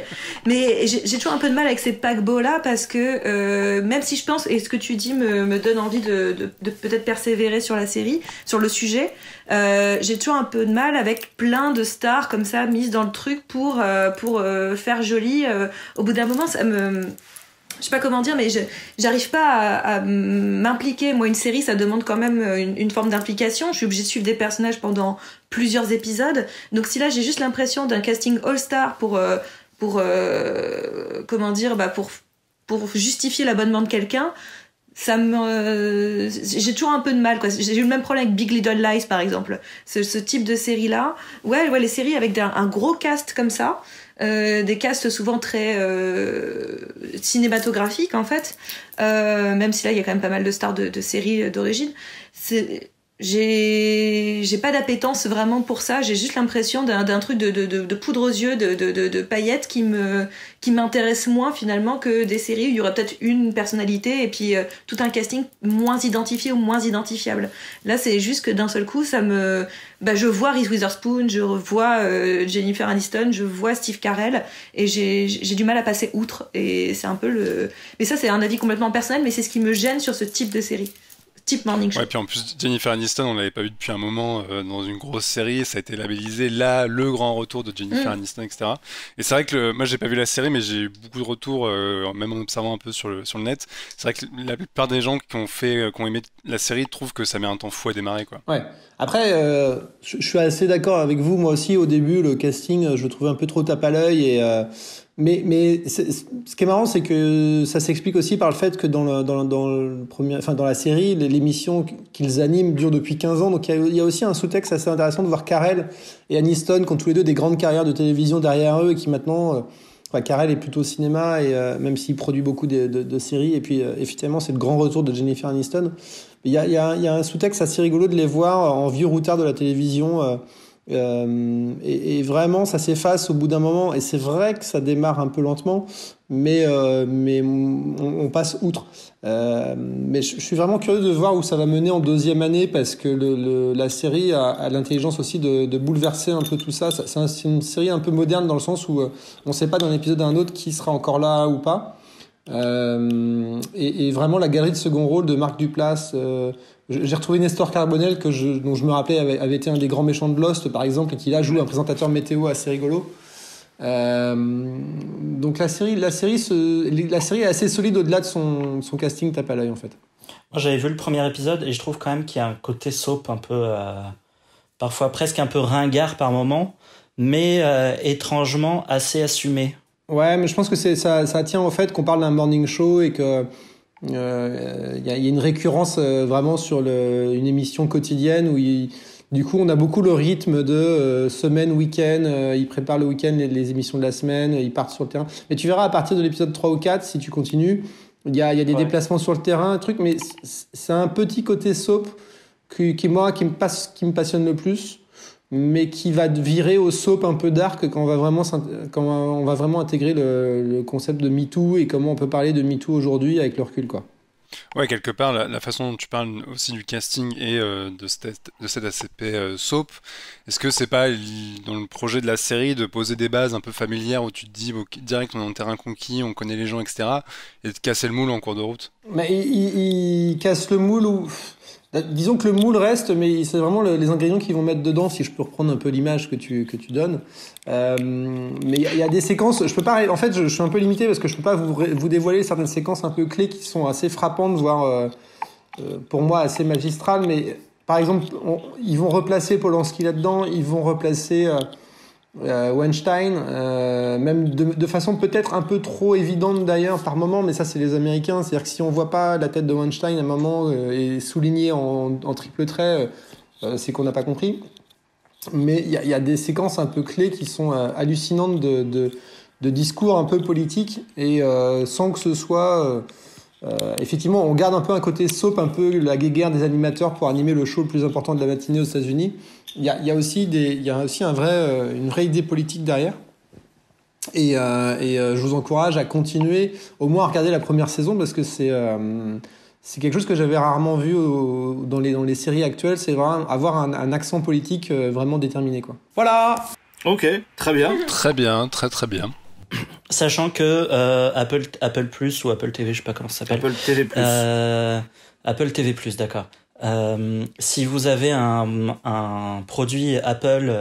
Mais j'ai toujours un peu de mal avec ces paquebots là parce que même si je pense, et ce que tu dis me donne envie de peut-être persévérer sur la série, sur le sujet, j'ai toujours un peu de mal avec plein de stars comme ça mises dans le truc pour faire joli. Au bout d'un moment, je sais pas comment dire, mais j'arrive pas à m'impliquer. Moi, une série, ça demande quand même une forme d'implication. Je suis obligée de suivre des personnages pendant plusieurs épisodes. Donc si là, j'ai juste l'impression d'un casting all-star pour justifier l'abonnement de quelqu'un, j'ai toujours un peu de mal, quoi. J'ai eu le même problème avec Big Little Lies, par exemple. Ce type de série-là. Ouais, les séries avec un gros cast comme ça. Des casts souvent très cinématographiques, en fait. Même si là, il y a quand même pas mal de stars de séries d'origine. J'ai pas d'appétence vraiment pour ça. J'ai juste l'impression d'un truc de poudre aux yeux, de paillettes qui m'intéresse moins finalement que des séries où il y aurait peut-être une personnalité et puis tout un casting moins identifié ou moins identifiable. Là, c'est juste que d'un seul coup, je vois Reese Witherspoon, je vois Jennifer Aniston, je vois Steve Carell et j'ai du mal à passer outre. Et c'est un peu mais ça, c'est un avis complètement personnel, mais c'est ce qui me gêne sur ce type de série. Type Morning Show. Ouais, puis en plus, Jennifer Aniston, on l'avait pas vu depuis un moment dans une grosse série. Ça a été labellisé là, le grand retour de Jennifer Aniston, etc. Et c'est vrai que moi, j'ai pas vu la série, mais j'ai eu beaucoup de retours, même en observant un peu sur le net. C'est vrai que la plupart des gens qui ont aimé la série trouvent que ça met un temps fou à démarrer, quoi. Ouais. Après, je suis assez d'accord avec vous. Moi aussi, au début, le casting, je le trouvais un peu trop tape à l'œil mais ce qui est marrant, c'est que ça s'explique aussi par le fait que dans la série, l'émission qu'ils animent dure depuis 15 ans. Donc il y a aussi un sous-texte assez intéressant de voir Carell et Aniston qui ont tous les deux des grandes carrières de télévision derrière eux et qui maintenant, Carell est plutôt au cinéma et même s'il produit beaucoup de séries. Et puis effectivement, c'est le grand retour de Jennifer Aniston. Il y a un sous-texte assez rigolo de les voir en vieux routard de la télévision. Et vraiment ça s'efface au bout d'un moment et c'est vrai que ça démarre un peu lentement mais on passe outre mais je suis vraiment curieux de voir où ça va mener en deuxième année parce que la série a l'intelligence aussi de bouleverser un peu tout ça. C'est une série un peu moderne dans le sens où on sait pas d'un épisode à un autre qui sera encore là ou pas. Et vraiment la galerie de second rôle de Marc Duplass, j'ai retrouvé Nestor Carbonell dont je me rappelais avait été un des grands méchants de Lost par exemple et qui là joue un présentateur météo assez rigolo. Donc la série est assez solide au-delà de son casting tape à l'œil en fait. Moi j'avais vu le premier épisode et je trouve quand même qu'il y a un côté soap un peu parfois presque un peu ringard par moment mais étrangement assez assumé. Ouais, mais je pense que ça tient au fait qu'on parle d'un morning show et que y a une récurrence vraiment sur une émission quotidienne où du coup on a beaucoup le rythme de semaine, week-end, ils préparent le week-end les émissions de la semaine, ils partent sur le terrain. Mais tu verras à partir de l'épisode 3 ou 4, si tu continues, il y a des déplacements sur le terrain, un truc, mais c'est un petit côté soap qui me passionne le plus. Mais qui va virer au soap un peu dark quand on va vraiment intégrer le concept de MeToo et comment on peut parler de MeToo aujourd'hui avec le recul, quoi. Ouais, quelque part, la façon dont tu parles aussi du casting et de cet aspect soap, est-ce que c'est pas dans le projet de la série de poser des bases un peu familières où tu te dis direct on est en terrain conquis, on connaît les gens, etc. et de casser le moule en cours de route? Mais il casse le moule ou... Disons que le moule reste, mais c'est vraiment les ingrédients qu'ils vont mettre dedans, si je peux reprendre un peu l'image que tu donnes. Mais il y a des séquences, je peux pas, en fait, je suis un peu limité parce que je peux pas vous dévoiler certaines séquences un peu clés qui sont assez frappantes, voire pour moi assez magistrales. Mais par exemple, ils vont replacer Polanski là-dedans, ils vont replacer Weinstein, même de façon peut-être un peu trop évidente d'ailleurs par moment, mais ça c'est les Américains, c'est-à-dire que si on voit pas la tête de Weinstein à un moment et souligné en triple trait, c'est qu'on n'a pas compris. Mais il y a des séquences un peu clés qui sont hallucinantes de discours un peu politiques et sans que ce soit Effectivement, on garde un peu un côté soap, un peu la guéguerre des animateurs pour animer le show le plus important de la matinée aux États-Unis. Il y a aussi une vraie idée politique derrière. Et je vous encourage à continuer, au moins à regarder la première saison, parce que c'est quelque chose que j'avais rarement vu dans les séries actuelles. C'est vraiment avoir un accent politique vraiment déterminé, quoi. Voilà. Ok, très bien. Très bien, très très bien. Sachant que Apple Plus ou Apple TV, je sais pas comment ça s'appelle. Apple TV Plus. Apple TV Plus, d'accord. Si vous avez un produit Apple,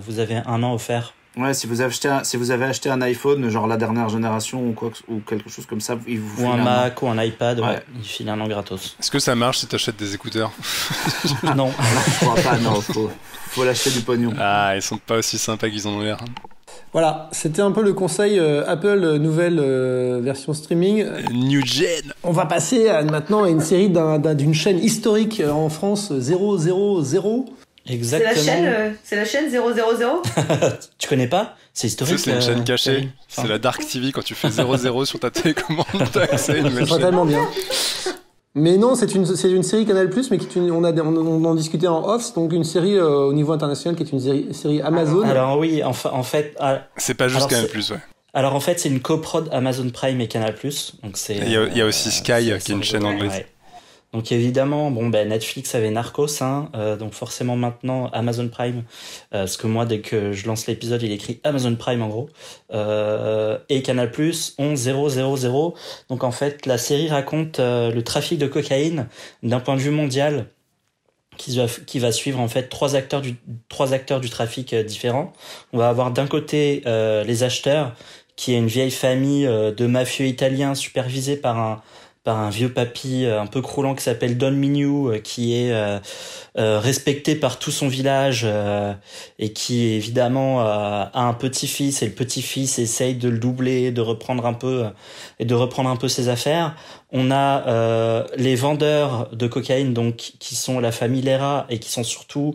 vous avez 1 an offert. Ouais, si vous avez acheté un iPhone, genre la dernière génération ou quelque chose comme ça, il vous ou un Mac ou un iPad, ouais, il file 1 an gratos. Est-ce que ça marche si t'achètes des écouteurs? Non. Je crois pas, non, faut lâcher du pognon. Ah, ils sont pas aussi sympas qu'ils en ont l'air. Voilà, c'était un peu le conseil Apple nouvelle version streaming. New Gen. On va passer maintenant à une série d'une chaîne historique en France, 000. Exactement. C'est la chaîne 000. Tu connais pas? C'est historique. C'est une chaîne cachée. C'est la Dark TV. Quand tu fais 00 sur ta télécommande, t'as accès à une chaîne. C'est tellement bien. Mais non, c'est une série Canal+, mais on en discutait en off. C'est donc une série au niveau international qui est une série Amazon. Alors oui, en fait. C'est pas juste Canal+, ouais. Alors en fait, c'est une coprod Amazon Prime et Canal+. Donc c'est. Il y a aussi Sky, qui est une chaîne anglaise. Ouais. Donc évidemment, Netflix avait Narcos, donc forcément maintenant Amazon Prime, parce que moi dès que je lance l'épisode, il écrit Amazon Prime en gros, et Canal+ ont 000. Donc en fait, la série raconte le trafic de cocaïne d'un point de vue mondial, qui va suivre en fait trois acteurs du trafic différents. On va avoir d'un côté les acheteurs, qui est une vieille famille de mafieux italiens supervisés par un vieux papy un peu croulant qui s'appelle Don Mignou, qui est respecté par tout son village et qui évidemment a un petit-fils, et le petit-fils essaye de le doubler, de reprendre un peu ses affaires. On a les vendeurs de cocaïne, donc qui sont la famille Lera et qui sont surtout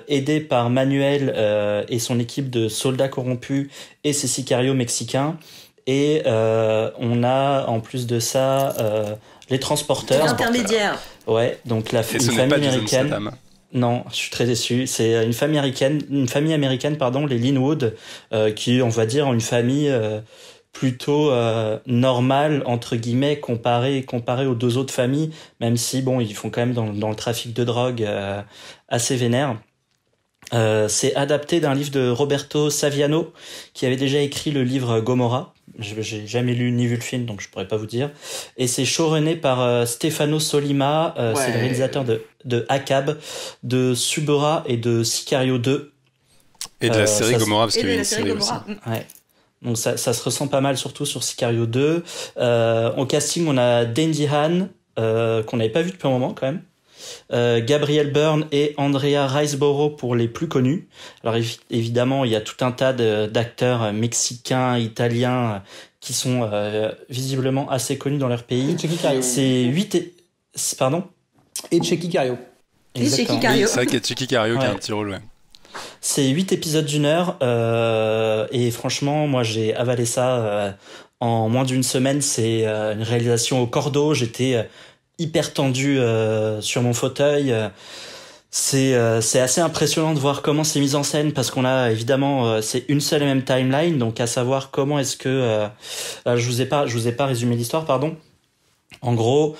aidés par Manuel et son équipe de soldats corrompus et ses sicarios mexicains. Et on a en plus de ça les transporteurs. Les intermédiaires. Ouais, donc une famille américaine. Non, je suis très déçu. C'est une famille américaine, les Linwood, qui, on va dire, une famille plutôt normale entre guillemets comparée aux deux autres familles, même si ils font quand même dans le trafic de drogue assez vénère. C'est adapté d'un livre de Roberto Saviano, qui avait déjà écrit le livre Gomorrah. J'ai jamais lu ni vu le film, donc je pourrais pas vous dire. Et c'est showrunné par Stefano Sollima, c'est le réalisateur de Akab, de Subura et de Sicario 2. Et de la série Gomorrah, parce qu'il y a une série aussi. Ouais. Donc ça se ressent pas mal, surtout sur Sicario 2. Au casting, on a Dandy Han, qu'on n'avait pas vu depuis un moment quand même. Gabriel Byrne et Andrea Riseborough pour les plus connus. Alors évidemment, il y a tout un tas d'acteurs mexicains, italiens qui sont visiblement assez connus dans leur pays. C'est 8 pardon. Et Checky Cario. Exactement. Oui, c'est vrai qu'il y a Checky Cario qui a un petit rôle, ouais. C'est 8 épisodes d'1 heure et franchement, moi j'ai avalé ça en moins d'une semaine. C'est une réalisation au cordeau. J'étais hyper tendu sur mon fauteuil. C'est assez impressionnant de voir comment c'est mis en scène, parce qu'on a évidemment c'est une seule et même timeline, donc à savoir comment est-ce que je vous ai pas résumé l'histoire, pardon. En gros,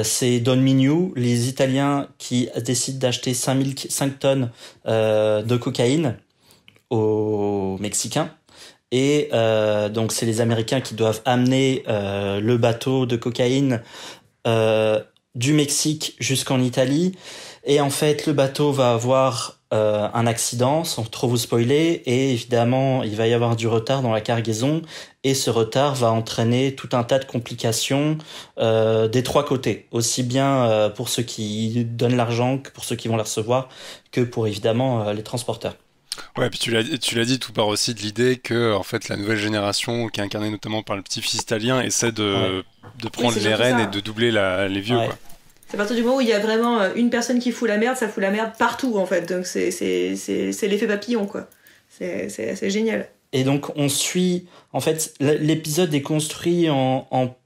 c'est Don Mignou, les Italiens qui décident d'acheter 5 tonnes de cocaïne aux Mexicains. Et donc c'est les Américains qui doivent amener le bateau de cocaïne du Mexique jusqu'en Italie. Et en fait, le bateau va avoir un accident, sans trop vous spoiler, et évidemment, il va y avoir du retard dans la cargaison, et ce retard va entraîner tout un tas de complications des trois côtés, aussi bien pour ceux qui donnent l'argent que pour ceux qui vont le recevoir, que pour évidemment les transporteurs. Ouais, puis tu l'as dit, tout part aussi de l'idée que en fait la nouvelle génération, qui est incarnée notamment par le petit-fils italien, essaie de prendre les rênes et de doubler les vieux, quoi. C'est à partir du moment où il y a vraiment une personne qui fout la merde, ça fout la merde partout en fait. Donc c'est l'effet papillon, quoi. C'est génial. Et donc on suit, en fait, l'épisode est construit en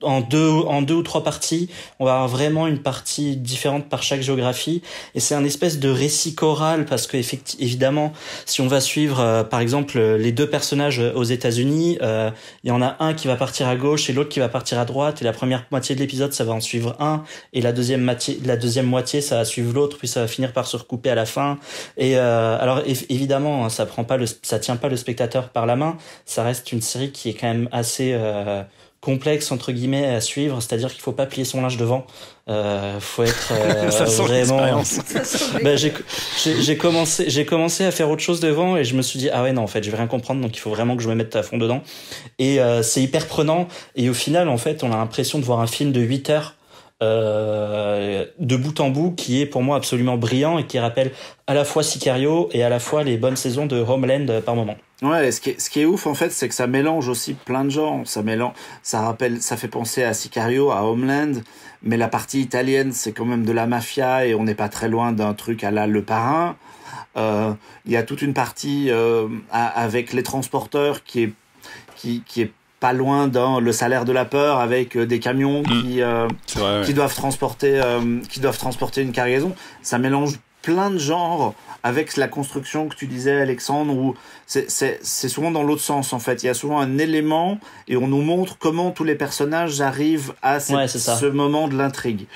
en deux ou trois parties. On va avoir vraiment une partie différente par chaque géographie, et c'est un espèce de récit choral parce que évidemment, si on va suivre par exemple les deux personnages aux États-Unis, il y en a un qui va partir à gauche et l'autre qui va partir à droite, et la première moitié de l'épisode ça va en suivre un, et la deuxième moitié ça va suivre l'autre, puis ça va finir par se recouper à la fin. Et alors évidemment, ça tient pas le spectateur par la main. Ça reste une série qui est quand même assez complexe entre guillemets à suivre, c'est-à-dire qu'il faut pas plier son linge devant, faut être ça sent vraiment j'ai commencé à faire autre chose devant, et je me suis dit ah ouais non, en fait je vais rien comprendre, donc il faut vraiment que je me mette à fond dedans, et c'est hyper prenant, et au final en fait on a l'impression de voir un film de 8 heures de bout en bout, qui est pour moi absolument brillant et qui rappelle à la fois Sicario et à la fois les bonnes saisons de Homeland par moment. Ouais, ce qui est ouf en fait, c'est que ça mélange aussi plein de genres. Ça fait penser à Sicario, à Homeland, mais la partie italienne, c'est quand même de la mafia, et on n'est pas très loin d'un truc à la Le Parrain. Il y a toute une partie avec les transporteurs qui est pas loin dans Le Salaire de la peur, avec des camions qui doivent transporter une cargaison. Ça mélange plein de genres avec la construction que tu disais, Alexandre, où c'est souvent dans l'autre sens en fait. Il y a souvent un élément et on nous montre comment tous les personnages arrivent à ce moment de l'intrigue.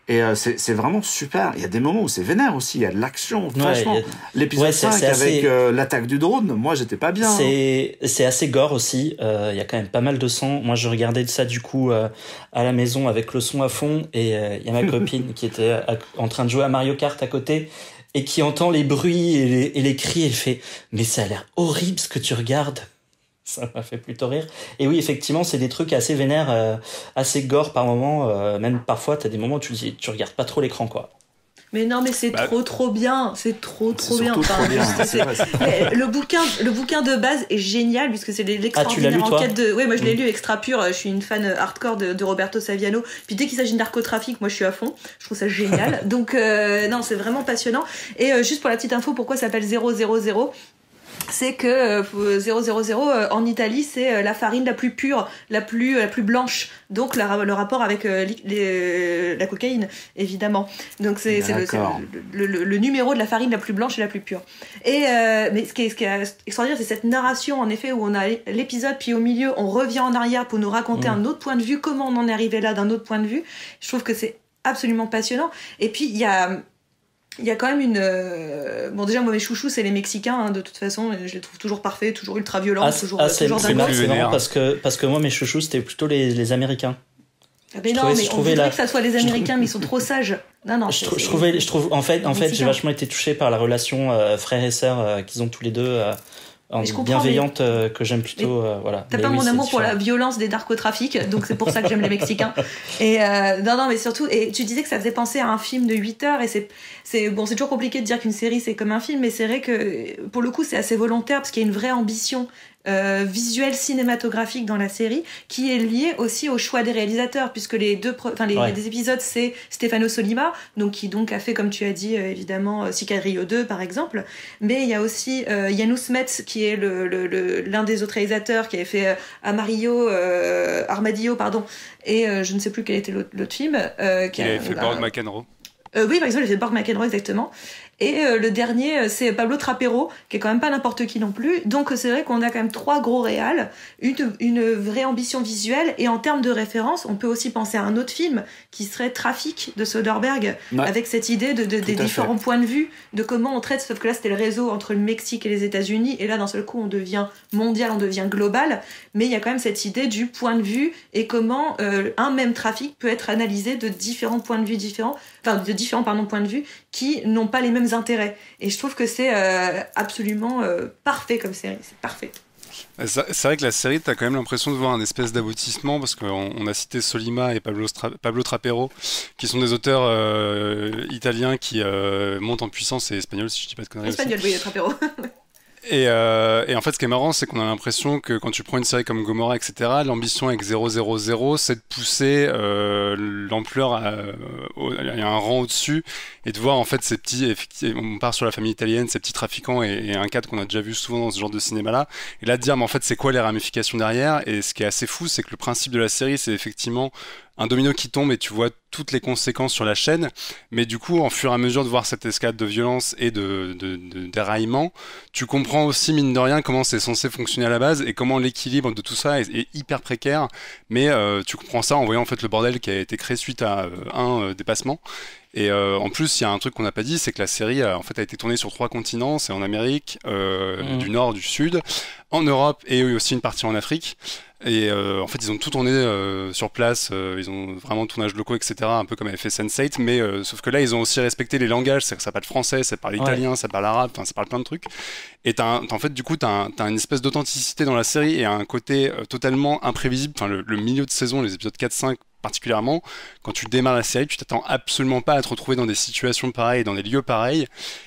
Et c'est vraiment super. Il y a des moments où c'est vénère aussi. Il y a de l'action. Franchement, l'épisode 5 avec l'attaque du drone, moi j'étais pas bien. C'est assez gore aussi. Il y a quand même pas mal de sang. Moi je regardais ça du coup à la maison avec le son à fond, et il y a ma copine qui était en train de jouer à Mario Kart à côté, et qui entend les bruits et les cris. Elle fait mais ça a l'air horrible ce que tu regardes. Ça m'a fait plutôt rire. Et oui, effectivement, c'est des trucs assez vénères, assez gore par moment. Même parfois, t'as des moments où tu regardes pas trop l'écran, quoi. Mais non, mais c'est trop bien. C'est trop bien. Trop bien. Le bouquin de base est génial, puisque c'est l'extraordinaire enquête de. Ouais, moi je l'ai lu extra pur. Je suis une fan hardcore de Roberto Saviano. Puis dès qu'il s'agit de narcotrafic, moi je suis à fond. Je trouve ça génial. Donc non, c'est vraiment passionnant. Et juste pour la petite info, pourquoi ça s'appelle 000, c'est que 000 en Italie, c'est la farine la plus pure, la plus blanche. Donc le rapport avec la cocaïne, évidemment. Donc c'est le numéro de la farine la plus blanche et la plus pure. Et mais ce qui est extraordinaire, c'est cette narration en effet, où on a l'épisode, puis au milieu on revient en arrière pour nous raconter un autre point de vue, comment on en est arrivé là d'un autre point de vue. Je trouve que c'est absolument passionnant. Et puis il y a quand même une... Bon, déjà, moi, mes chouchous, c'est les Mexicains, hein, de toute façon. Je les trouve toujours parfaits, toujours ultra violents, toujours dingue. C'est marrant parce que moi, mes chouchous, c'était plutôt les Américains. Mais non, mais on voudrait que ça soit les Américains, mais ils sont trop sages. Non, je trouve, en fait, j'ai vachement été touché par la relation frère et sœur qu'ils ont tous les deux. Bienveillante, que j'aime plutôt, voilà. T'as pas mon amour pour la violence des narcotrafics, donc c'est pour ça que j'aime les Mexicains. Et non, mais surtout, et tu disais que ça faisait penser à un film de 8 heures, et c'est toujours compliqué de dire qu'une série c'est comme un film, mais c'est vrai que pour le coup c'est assez volontaire, parce qu'il y a une vraie ambition visuelle cinématographique dans la série, qui est liée aussi au choix des réalisateurs, puisque les des épisodes, c'est Stefano Sollima, donc qui donc a fait, comme tu as dit, évidemment Sicario 2 par exemple, mais il y a aussi Janusz Metz, qui est l'un des autres réalisateurs, qui avait fait Armadillo, et je ne sais plus quel était l'autre film, qui avait fait Borg McEnroe. Oui, par exemple, il fait Borg McEnroe, exactement. Et le dernier, c'est Pablo Trapero, qui est quand même pas n'importe qui non plus. Donc c'est vrai qu'on a quand même 3 gros réals, une vraie ambition visuelle. Et en termes de référence, on peut aussi penser à un autre film qui serait Trafic de Soderbergh, avec cette idée des différents points de vue, de comment on traite. Sauf que là, c'était le réseau entre le Mexique et les États-Unis. Et là, d'un seul coup, on devient mondial, on devient global. Mais il y a quand même cette idée du point de vue et comment un même trafic peut être analysé de différents points de vue points de vue qui n'ont pas les mêmes intérêts. Et je trouve que c'est absolument parfait comme série. C'est parfait. C'est vrai que la série, t'as quand même l'impression de voir un espèce d'aboutissement, parce qu'on a cité Sollima et Pablo Trapero, qui sont des auteurs italiens qui montent en puissance, et espagnols, si je dis pas de conneries. Espagnol, oui, Trapero. Et en fait, ce qui est marrant, c'est qu'on a l'impression que quand tu prends une série comme Gomorrah, etc., l'ambition avec 000, c'est de pousser l'ampleur à un rang au-dessus et de voir en fait ces petits, on part sur la famille italienne, ces petits trafiquants et un cadre qu'on a déjà vu souvent dans ce genre de cinéma-là. Et là, de dire, mais en fait, c'est quoi les ramifications derrière? Et ce qui est assez fou, c'est que le principe de la série, c'est effectivement un domino qui tombe et tu vois toutes les conséquences sur la chaîne, mais du coup, en fur et à mesure de voir cette escalade de violence et de déraillement, tu comprends aussi, mine de rien, comment c'est censé fonctionner à la base et comment l'équilibre de tout ça est hyper précaire, mais tu comprends ça en voyant en fait le bordel qui a été créé suite à un dépassement. Et en plus, il y a un truc qu'on n'a pas dit, c'est que la série en fait, a été tournée sur 3 continents, c'est en Amérique, du Nord, du Sud, en Europe et aussi une partie en Afrique. Et en fait, ils ont tout tourné sur place, ils ont vraiment tournage locaux, etc., un peu comme avait fait Sense8, mais sauf que là, ils ont aussi respecté les langages, c'est-à-dire que ça parle français, ça parle italien, ça parle arabe, enfin, ça parle plein de trucs. Et en fait, du coup, t'as une espèce d'authenticité dans la série et un côté totalement imprévisible, enfin, le milieu de saison, les épisodes 4-5, particulièrement, quand tu démarres la série, tu t'attends absolument pas à te retrouver dans des situations pareilles, dans des lieux pareils.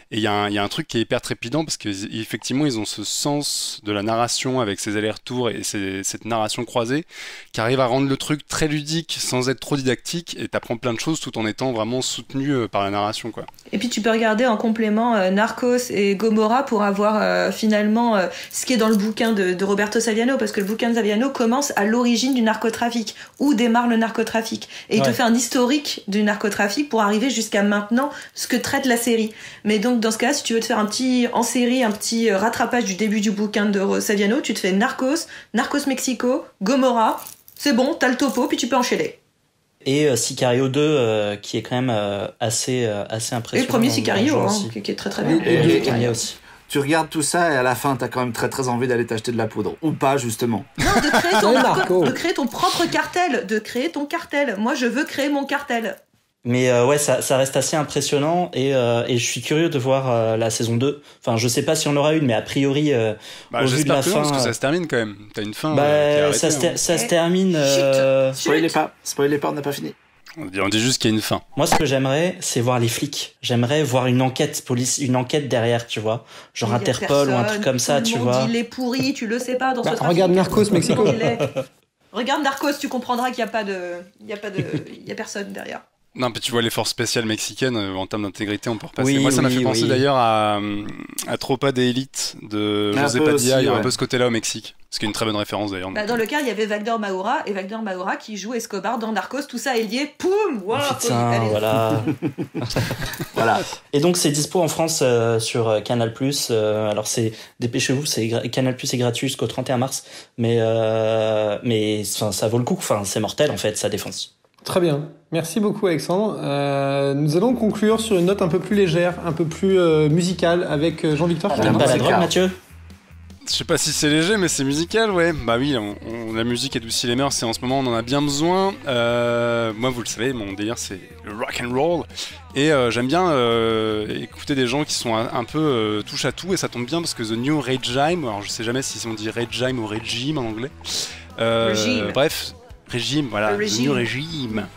Et il y a un truc qui est hyper trépidant parce qu'effectivement, ils ont ce sens de la narration avec ces allers-retours et cette narration croisée qui arrive à rendre le truc très ludique sans être trop didactique et t'apprends plein de choses tout en étant vraiment soutenu par la narration, quoi. Et puis tu peux regarder en complément Narcos et Gomorrah pour avoir finalement ce qui est dans le bouquin de Roberto Saviano, parce que le bouquin de Saviano commence à l'origine du narcotrafic, où démarre le narcotrafic. Et il te fait un historique du narcotrafic pour arriver jusqu'à maintenant, ce que traite la série. Mais donc dans ce cas-là, si tu veux te faire un petit rattrapage du début du bouquin de Saviano, tu te fais Narcos Mexico, Gomorrah, c'est bon, t'as le topo, puis tu peux enchaîner. Et Sicario 2 qui est quand même assez impressionnant. Et le premier Sicario qui est très très bien. Et aussi. Tu regardes tout ça et à la fin t'as quand même très très envie d'aller t'acheter de la poudre, ou pas justement. Non, de créer ton propre cartel, de créer ton cartel. Moi je veux créer mon cartel. Mais ça reste assez impressionnant et je suis curieux de voir la saison 2. Enfin, je sais pas si on aura une, mais a priori au vu de la fin, parce que ça se termine quand même. T'as une fin. Ça se termine. Spoilez pas, on n'a pas fini. On dit juste qu'il y a une fin. Moi, ce que j'aimerais, c'est voir les flics. J'aimerais voir une enquête police, une enquête derrière, tu vois, genre Interpol ou un truc comme ça, tu vois. Il est pourri, tu le sais pas dans ce trafic. Regarde Narcos Mexico. Regarde Narcos, tu comprendras qu'il y a personne derrière. Non, mais tu vois les forces spéciales mexicaines, en termes d'intégrité, on peut repasser. Moi, ça m'a fait penser d'ailleurs à Tropa de Élite de José Padilla. Il y a un peu ce côté-là au Mexique. Ce qui est une très bonne référence d'ailleurs. Dans le cas, il y avait Wagner Maura qui joue Escobar dans Narcos. Tout ça est lié. Poum, wow, putain, voilà. Voilà. Et donc, c'est dispo en France sur Canal+. Alors, dépêchez-vous, Canal+ est gratuit jusqu'au 31 mars. Mais ça vaut le coup. Enfin, c'est mortel en fait, ça défonce. Très bien. Merci beaucoup, Alexandre. Nous allons conclure sur une note un peu plus légère, un peu plus musicale avec Jean-Victor. T'aimes pas la drogue, Mathieu ? Je sais pas si c'est léger, mais c'est musical, ouais. Bah oui, la musique adoucit les mœurs et en ce moment on en a bien besoin. Moi, vous le savez, mon délire c'est le rock and roll. Et j'aime bien écouter des gens qui sont un peu touche à tout, et ça tombe bien parce que The New Regime, alors je sais jamais si on dit Regime ou Regime en anglais. Bref, Régime, voilà, The New Regime.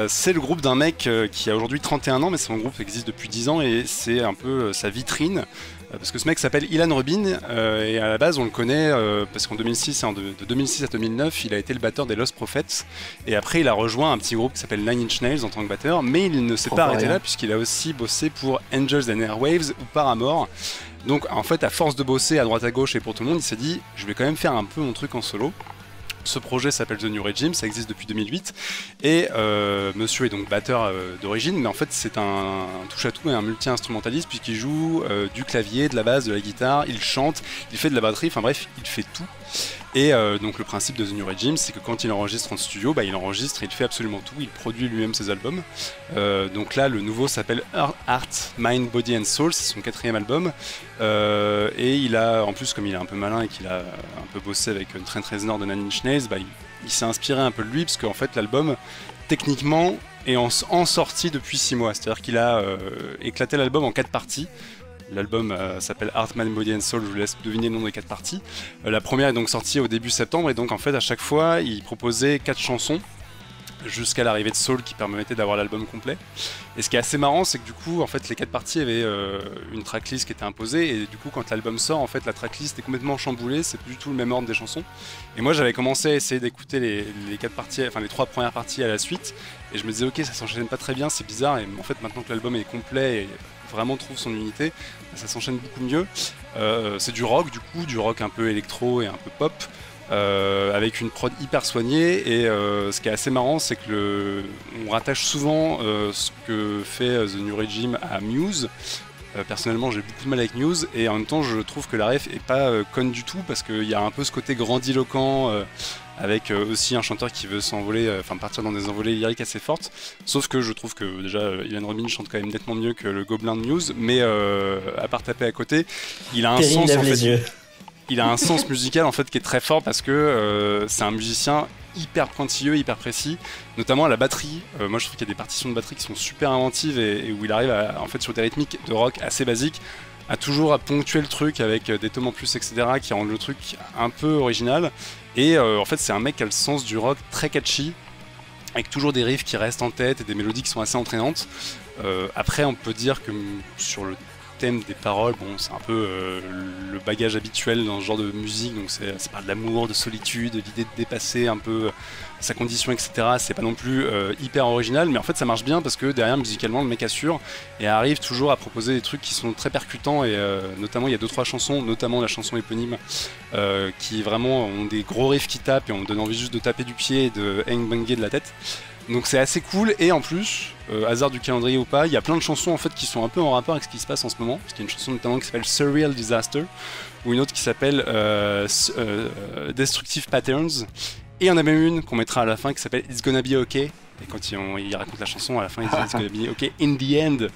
C'est le groupe d'un mec qui a aujourd'hui 31 ans, mais son groupe existe depuis 10 ans et c'est un peu sa vitrine. Parce que ce mec s'appelle Ilan Rubin et à la base on le connaît parce qu'en 2006, de 2006 à 2009, il a été le batteur des Lost Prophets et après il a rejoint un petit groupe qui s'appelle Nine Inch Nails en tant que batteur, mais il ne s'est pas arrêté là puisqu'il a aussi bossé pour Angels and Airwaves ou Paramore. Donc en fait, à force de bosser à droite à gauche et pour tout le monde, il s'est dit je vais quand même faire un peu mon truc en solo. Ce projet s'appelle The New Regime, ça existe depuis 2008 et monsieur est donc batteur d'origine, mais en fait c'est un touche-à-tout et un multi-instrumentaliste puisqu'il joue du clavier, de la basse, de la guitare, il chante, il fait de la batterie, enfin bref, il fait tout. Et donc le principe de The New Regime, c'est que quand il enregistre en studio, il enregistre et il fait absolument tout, il produit lui-même ses albums. Donc là, le nouveau s'appelle Heart, Mind, Body and Soul, c'est son 4e album. Et il a, en plus, comme il est un peu malin et qu'il a un peu bossé avec Trent Reznor de Nine Inch Nails, il s'est inspiré un peu de lui, parce qu'en fait l'album, techniquement, est en sortie depuis 6 mois. C'est-à-dire qu'il a éclaté l'album en 4 parties. L'album s'appelle Heart, Mind, Body and Soul, je vous laisse deviner le nom des 4 parties. La première est donc sortie au début septembre et donc en fait à chaque fois il proposait 4 chansons jusqu'à l'arrivée de Soul qui permettait d'avoir l'album complet. Et ce qui est assez marrant, c'est que du coup, en fait, les 4 parties avaient une tracklist qui était imposée, et du coup, quand l'album sort, en fait, la tracklist est complètement chamboulée, c'est plus du tout le même ordre des chansons. Et moi, j'avais commencé à essayer d'écouter les 4 parties, enfin les 3 premières parties à la suite, et je me disais, ok, ça s'enchaîne pas très bien, c'est bizarre, et en fait, maintenant que l'album est complet et vraiment trouve son unité, ça s'enchaîne beaucoup mieux. C'est du rock, du coup, du rock un peu électro et un peu pop. Avec une prod hyper soignée, et ce qui est assez marrant, c'est que on rattache souvent ce que fait The New Regime à Muse. Personnellement, j'ai beaucoup de mal avec Muse, et en même temps, je trouve que la ref est pas conne du tout, parce qu'il y a un peu ce côté grandiloquent, avec aussi un chanteur qui veut s'envoler, enfin partir dans des envolées lyriques assez fortes. Sauf que je trouve que déjà, Ilan Robin chante quand même nettement mieux que le gobelin de Muse, mais à part taper à côté, il a un sens en fait. Il a un sens musical en fait qui est très fort, parce que c'est un musicien hyper pointilleux, hyper précis, notamment à la batterie. Moi je trouve qu'il y a des partitions de batterie qui sont super inventives, et où il arrive à, en fait, sur des rythmiques de rock assez basiques, à toujours à ponctuer le truc avec des tomes en plus, etc., qui rendent le truc un peu original. Et en fait c'est un mec qui a le sens du rock très catchy, avec toujours des riffs qui restent en tête et des mélodies qui sont assez entraînantes. Après on peut dire que sur le thème des paroles, bon, c'est un peu le bagage habituel dans ce genre de musique, donc ça parle d'amour, de solitude, l'idée de dépasser un peu sa condition, etc. C'est pas non plus hyper original, mais en fait ça marche bien, parce que derrière, musicalement, le mec assure et arrive toujours à proposer des trucs qui sont très percutants, et notamment il y a 2-3 chansons, notamment la chanson éponyme, qui vraiment ont des gros riffs qui tapent, et on me donne envie juste de taper du pied et de hang-banger de la tête. Donc c'est assez cool, et en plus, hasard du calendrier ou pas, il y a plein de chansons en fait qui sont un peu en rapport avec ce qui se passe en ce moment, parce qu'il y a une chanson notamment qui s'appelle Surreal Disaster, ou une autre qui s'appelle Destructive Patterns, et il y en a même une qu'on mettra à la fin qui s'appelle It's Gonna Be Okay, et quand il raconte la chanson à la fin, il dit It's Gonna Be Okay in the end.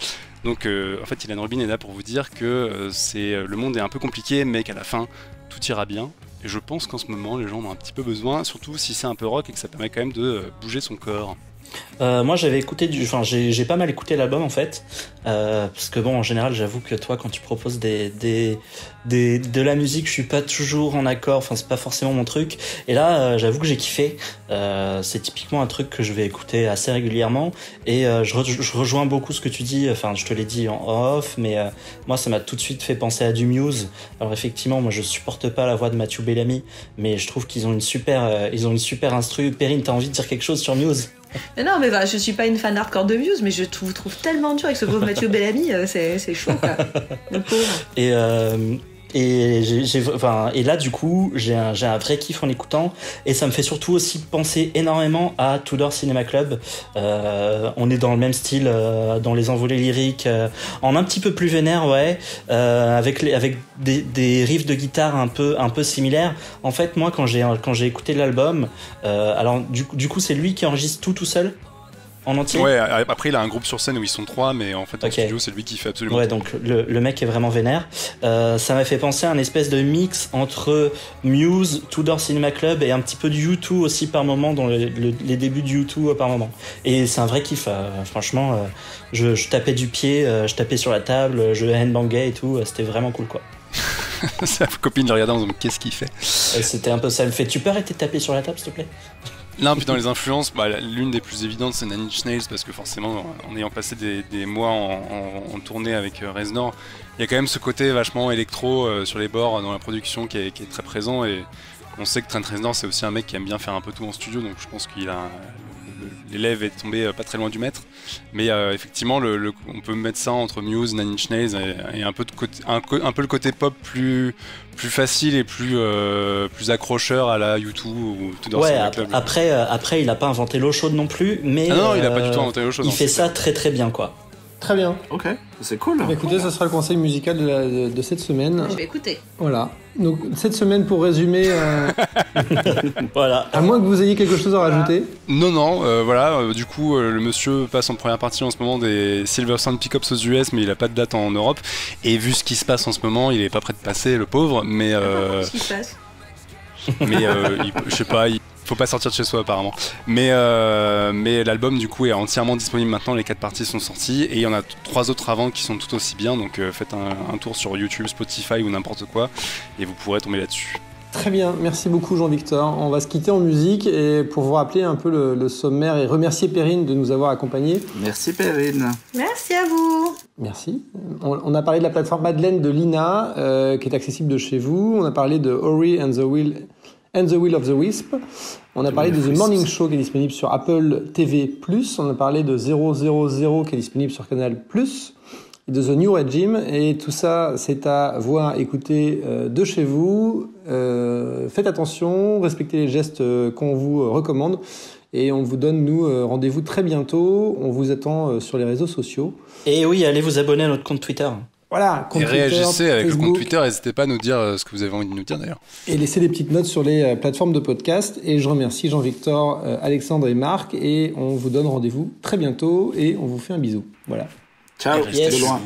Donc en fait, Ilan Robin est là pour vous dire que le monde est un peu compliqué, mais qu'à la fin, tout ira bien. Et je pense qu'en ce moment, les gens en ont un petit peu besoin, surtout si c'est un peu rock et que ça permet quand même de bouger son corps. Moi j'avais écouté j'ai pas mal écouté l'album en fait, parce que bon, en général j'avoue que toi quand tu proposes de la musique, je suis pas toujours en accord, enfin c'est pas forcément mon truc, et là j'avoue que j'ai kiffé. C'est typiquement un truc que je vais écouter assez régulièrement, et je rejoins beaucoup ce que tu dis, enfin je te l'ai dit en off, mais moi ça m'a tout de suite fait penser à du Muse. Alors effectivement, moi je supporte pas la voix de Matthew Bellamy, mais je trouve qu'ils ont une super instru. Perrine, t'as envie de dire quelque chose sur Muse? Mais non, mais je suis pas une fan hardcore de Muse, mais je vous trouve tellement dur avec ce pauvre Matthew Bellamy, c'est chaud quoi. Le pauvre. Et là du coup j'ai un vrai kiff en écoutant, et ça me fait surtout aussi penser énormément à Tudor Cinema Club. On est dans le même style, dans les envolées lyriques, en un petit peu plus vénère, ouais, avec des riffs de guitare un peu similaires. En fait, moi quand j'ai écouté l'album, alors du coup c'est lui qui enregistre tout seul en entier. Ouais, après il a un groupe sur scène où ils sont 3, mais en fait en studio c'est lui qui fait absolument tout. Ouais, tout. donc le mec est vraiment vénère. Ça m'a fait penser à un espèce de mix entre Muse, Tudor Cinema Club et un petit peu de U2 aussi par moment, dans les débuts de U2 par moment. Et c'est un vrai kiff, franchement. Je tapais du pied, je tapais sur la table, je handbangais et tout, c'était vraiment cool quoi. Sa copine le regardait en disant qu'est-ce qu'il fait. C'était un peu ça, elle me fait tu peux arrêter de taper sur la table s'il te plaît. Là, puis dans les influences, l'une des plus évidentes c'est Nine Inch Nails, parce que forcément en ayant passé des mois en tournée avec Reznor, il y a quand même ce côté vachement électro sur les bords dans la production qui est très présent, et on sait que Trent Reznor c'est aussi un mec qui aime bien faire un peu tout en studio, donc je pense qu'il a l'élève est tombé pas très loin du maître, mais effectivement on peut mettre ça entre Muse, Nine Inch Nails et un peu le côté pop plus facile et plus accrocheur à la U2 ou Tudor Cinema Club. Après il a pas inventé l'eau chaude non plus, mais non, il a pas du tout inventé l'eau chaude. Il fait ça très très bien quoi. Très bien. Ok, c'est cool. Écoutez, ça sera le conseil musical de cette semaine. Je vais écouter. Voilà. Donc cette semaine, pour résumer, voilà. À moins que vous ayez quelque chose à rajouter. Non, voilà. Du coup, le monsieur passe en première partie en ce moment des Silver Sound Pickups aux US, mais il a pas de date en Europe. Et vu ce qui se passe en ce moment, il est pas prêt de passer, le pauvre. Mais qu'est-ce qui se passe? Mais je sais pas. Faut pas sortir de chez soi apparemment. Mais l'album du coup est entièrement disponible maintenant, les 4 parties sont sorties, et il y en a 3 autres avant qui sont tout aussi bien, donc faites un tour sur YouTube, Spotify ou n'importe quoi, et vous pourrez tomber là-dessus. Très bien, merci beaucoup Jean-Victor. On va se quitter en musique et pour vous rappeler un peu le sommaire et remercier Perrine de nous avoir accompagnés. Merci Perrine. Merci à vous. Merci. On a parlé de la plateforme Madeleine de Lina qui est accessible de chez vous. On a parlé de Ori and the Will of the Wisp. On a parlé de The Morning Show qui est disponible sur Apple TV+. On a parlé de 000 qui est disponible sur Canal+. Et de The New Regime. Et tout ça, c'est à voir, écouter de chez vous. Faites attention, respectez les gestes qu'on vous recommande. Et on vous donne, nous, rendez-vous très bientôt. On vous attend sur les réseaux sociaux. Et oui, allez vous abonner à notre compte Twitter. Voilà, compte Twitter, réagissez avec Facebook. Le compte Twitter, n'hésitez pas à nous dire ce que vous avez envie de nous dire d'ailleurs. Et laissez des petites notes sur les plateformes de podcast. Et je remercie Jean-Victor, Alexandre et Marc. Et on vous donne rendez-vous très bientôt et on vous fait un bisou. Voilà. Ciao, restez loin.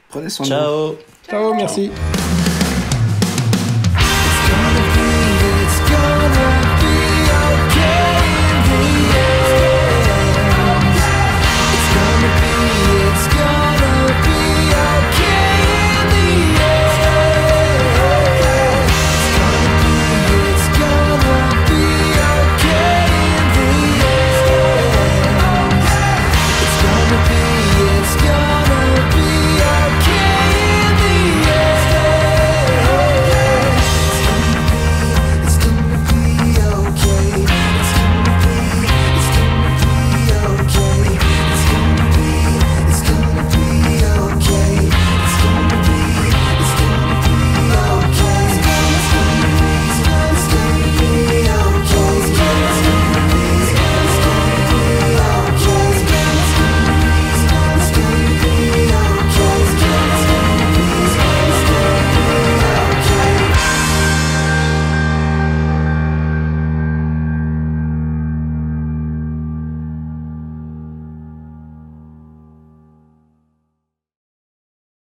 Prenez soin de vous. Ciao. Ciao, merci.